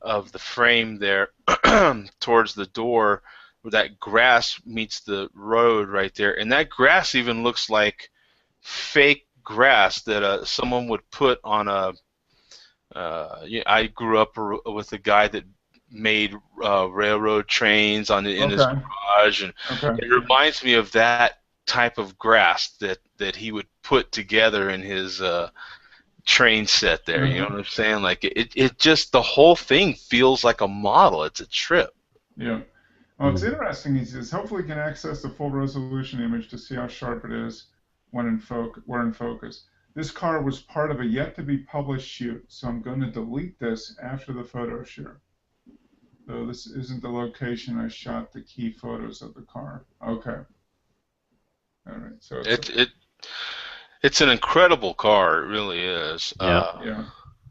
of the frame there, towards the door, where that grass meets the road right there, and that grass even looks like fake grass that someone would put on a. I grew up with a guy that made railroad trains in his garage, and it reminds me of that type of grass that he would put together in his train set there. You know what I'm saying? Like it just, the whole thing feels like a model. It's a trip. Yeah. Well, it's interesting. He says, hopefully can access the full resolution image to see how sharp it is when in focus. This car was part of a yet-to-be-published shoot, so I'm going to delete this after the photo shoot. Though this isn't the location I shot the key photos of the car. Okay. All right. So it's an incredible car. It really is. Yeah.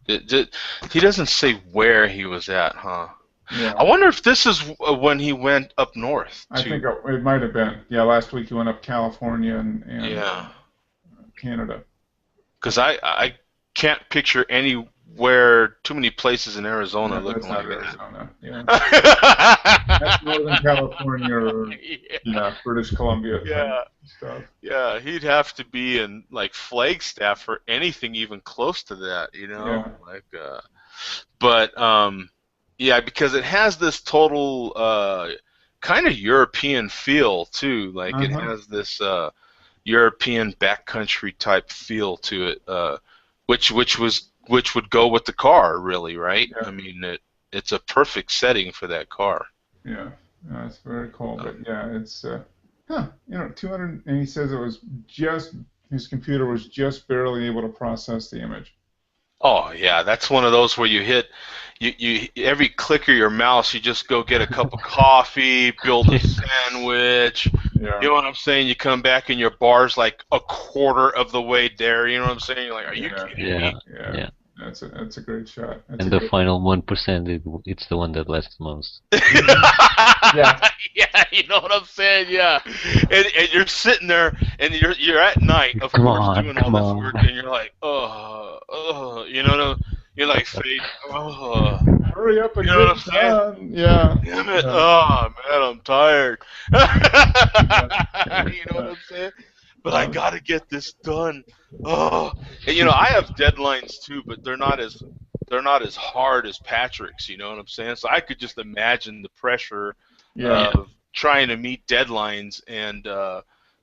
He doesn't say where he was at, huh? Yeah. I wonder if this is when he went up north. I think it might have been. Yeah, last week he went up California and Canada. Because I can't picture anywhere, too many places in Arizona looking like Arizona. Yeah. That's Northern California or British Columbia stuff. Yeah, he'd have to be in like Flagstaff or anything even close to that, you know? Yeah. Yeah, because it has this total kind of European feel too. Like it has this European backcountry type feel to it, which would go with the car, really, right? Yeah. I mean, it's a perfect setting for that car. Yeah, it's very cool. But yeah, it's 200, and he says it was his computer was just barely able to process the image. Oh yeah, that's one of those where you hit every click of your mouse, you just go get a cup of coffee, build a sandwich. Yeah. You know what I'm saying? You come back and your bar's like a quarter of the way there. You know what I'm saying? You're like, are you kidding me? Yeah. That's a great shot. And the final 1%, it's the one that lasts most. Yeah. Yeah, you know what I'm saying? Yeah. And you're sitting there and you're at night, of course, doing all this work, and you're like, you know, you're like, hurry up and you know what I'm saying? done. Yeah. Damn it! Oh man, I'm tired. You know what I'm saying? But I gotta get this done. Oh, and I have deadlines too, but they're not as hard as Patrick's. You know what I'm saying? So I could just imagine the pressure of trying to meet deadlines, and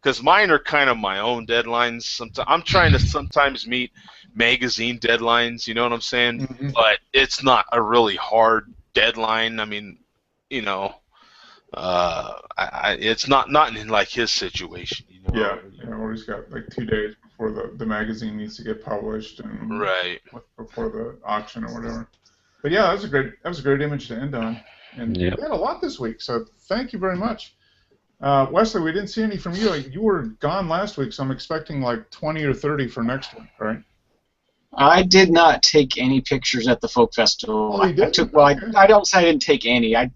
because mine are kind of my own deadlines. Sometimes I'm trying to sometimes meet magazine deadlines. You know what I'm saying? Mm-hmm. But it's not a really hard deadline. I mean, it's not in like his situation. Yeah, where he's got like 2 days before the magazine needs to get published and before the auction or whatever. But yeah, that was a great image to end on, and we had a lot this week. So thank you very much, Wesley. We didn't see any from you. You were gone last week, so I'm expecting like 20 or 30 for next week, right? I did not take any pictures at the folk festival. Oh, you didn't? I don't say I didn't take any. I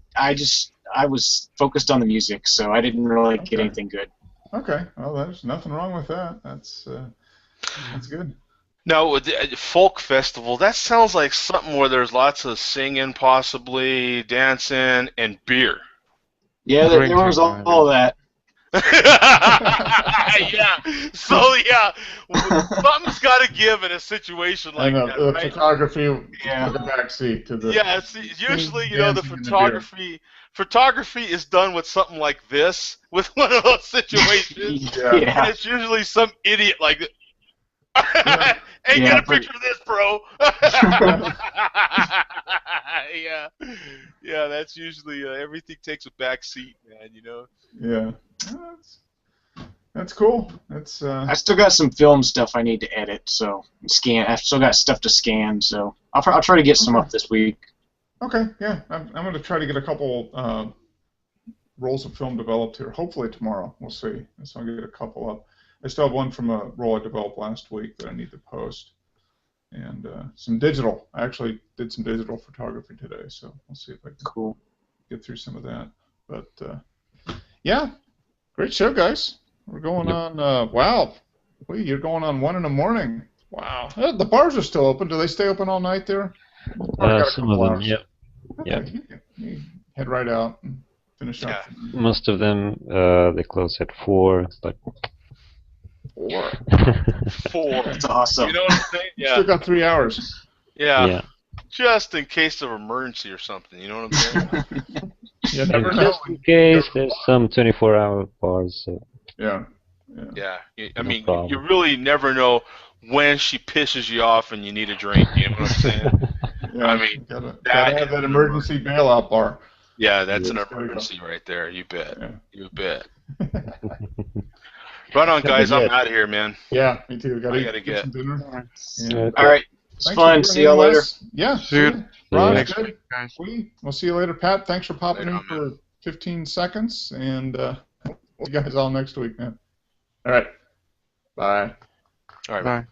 was focused on the music, so I didn't really get anything good. Okay, well, there's nothing wrong with that. That's good. Now, with the folk festival, that sounds like something where there's lots of singing, possibly dancing, and beer. Yeah, there was all that. Yeah. So yeah, something's got to give in a situation like that. The right? photography took a backseat to the. Yeah, usually the photography is done with something like this, with one of those situations, and it's usually some idiot like. Hey, get a picture of this, bro. Yeah, that's usually everything takes a back seat, man. Yeah, that's cool. That's. I still got some film stuff I need to edit, so scan. I've still got stuff to scan, so I'll try to get some up this week. Okay, yeah, I'm going to try to get a couple rolls of film developed here. Hopefully tomorrow, we'll see. So I'll get a couple up. I still have one from a roll I developed last week that I need to post, and some digital. I actually did some digital photography today, so we'll see if I can get through some of that. But yeah, great show, guys. We're going on. Wow, you're going on 1 in the morning. Wow, the bars are still open. Do they stay open all night there? Some of them, yeah. Okay, you head right out and finish up. Most of them they close at 4, but. 4. That's awesome. You know what I'm saying? Yeah. Still got 3 hours. Yeah. Just in case of emergency or something. You know what I'm saying? You never know. Just in case, there's some 24-hour bars. So. Yeah. I mean, you really never know when she pisses you off and you need a drink. You know what I'm saying? Yeah. I mean, gotta have that emergency bailout bar. Yeah, that's an Yes, there we go. emergency right there. You bet. Yeah. You bet. Right on, guys. I'm good. out of here, man. Yeah, me too. I gotta Get get. some dinner. All Yeah. right. It's Thanks fun. for See y'all joining later. us. Yeah. See you. you. Raj, Next good. guys. We'll see you later. Pat, thanks for popping Later in on, man. for 15 seconds, and we'll see you guys all next week, man. All right. Bye. All right. Bye.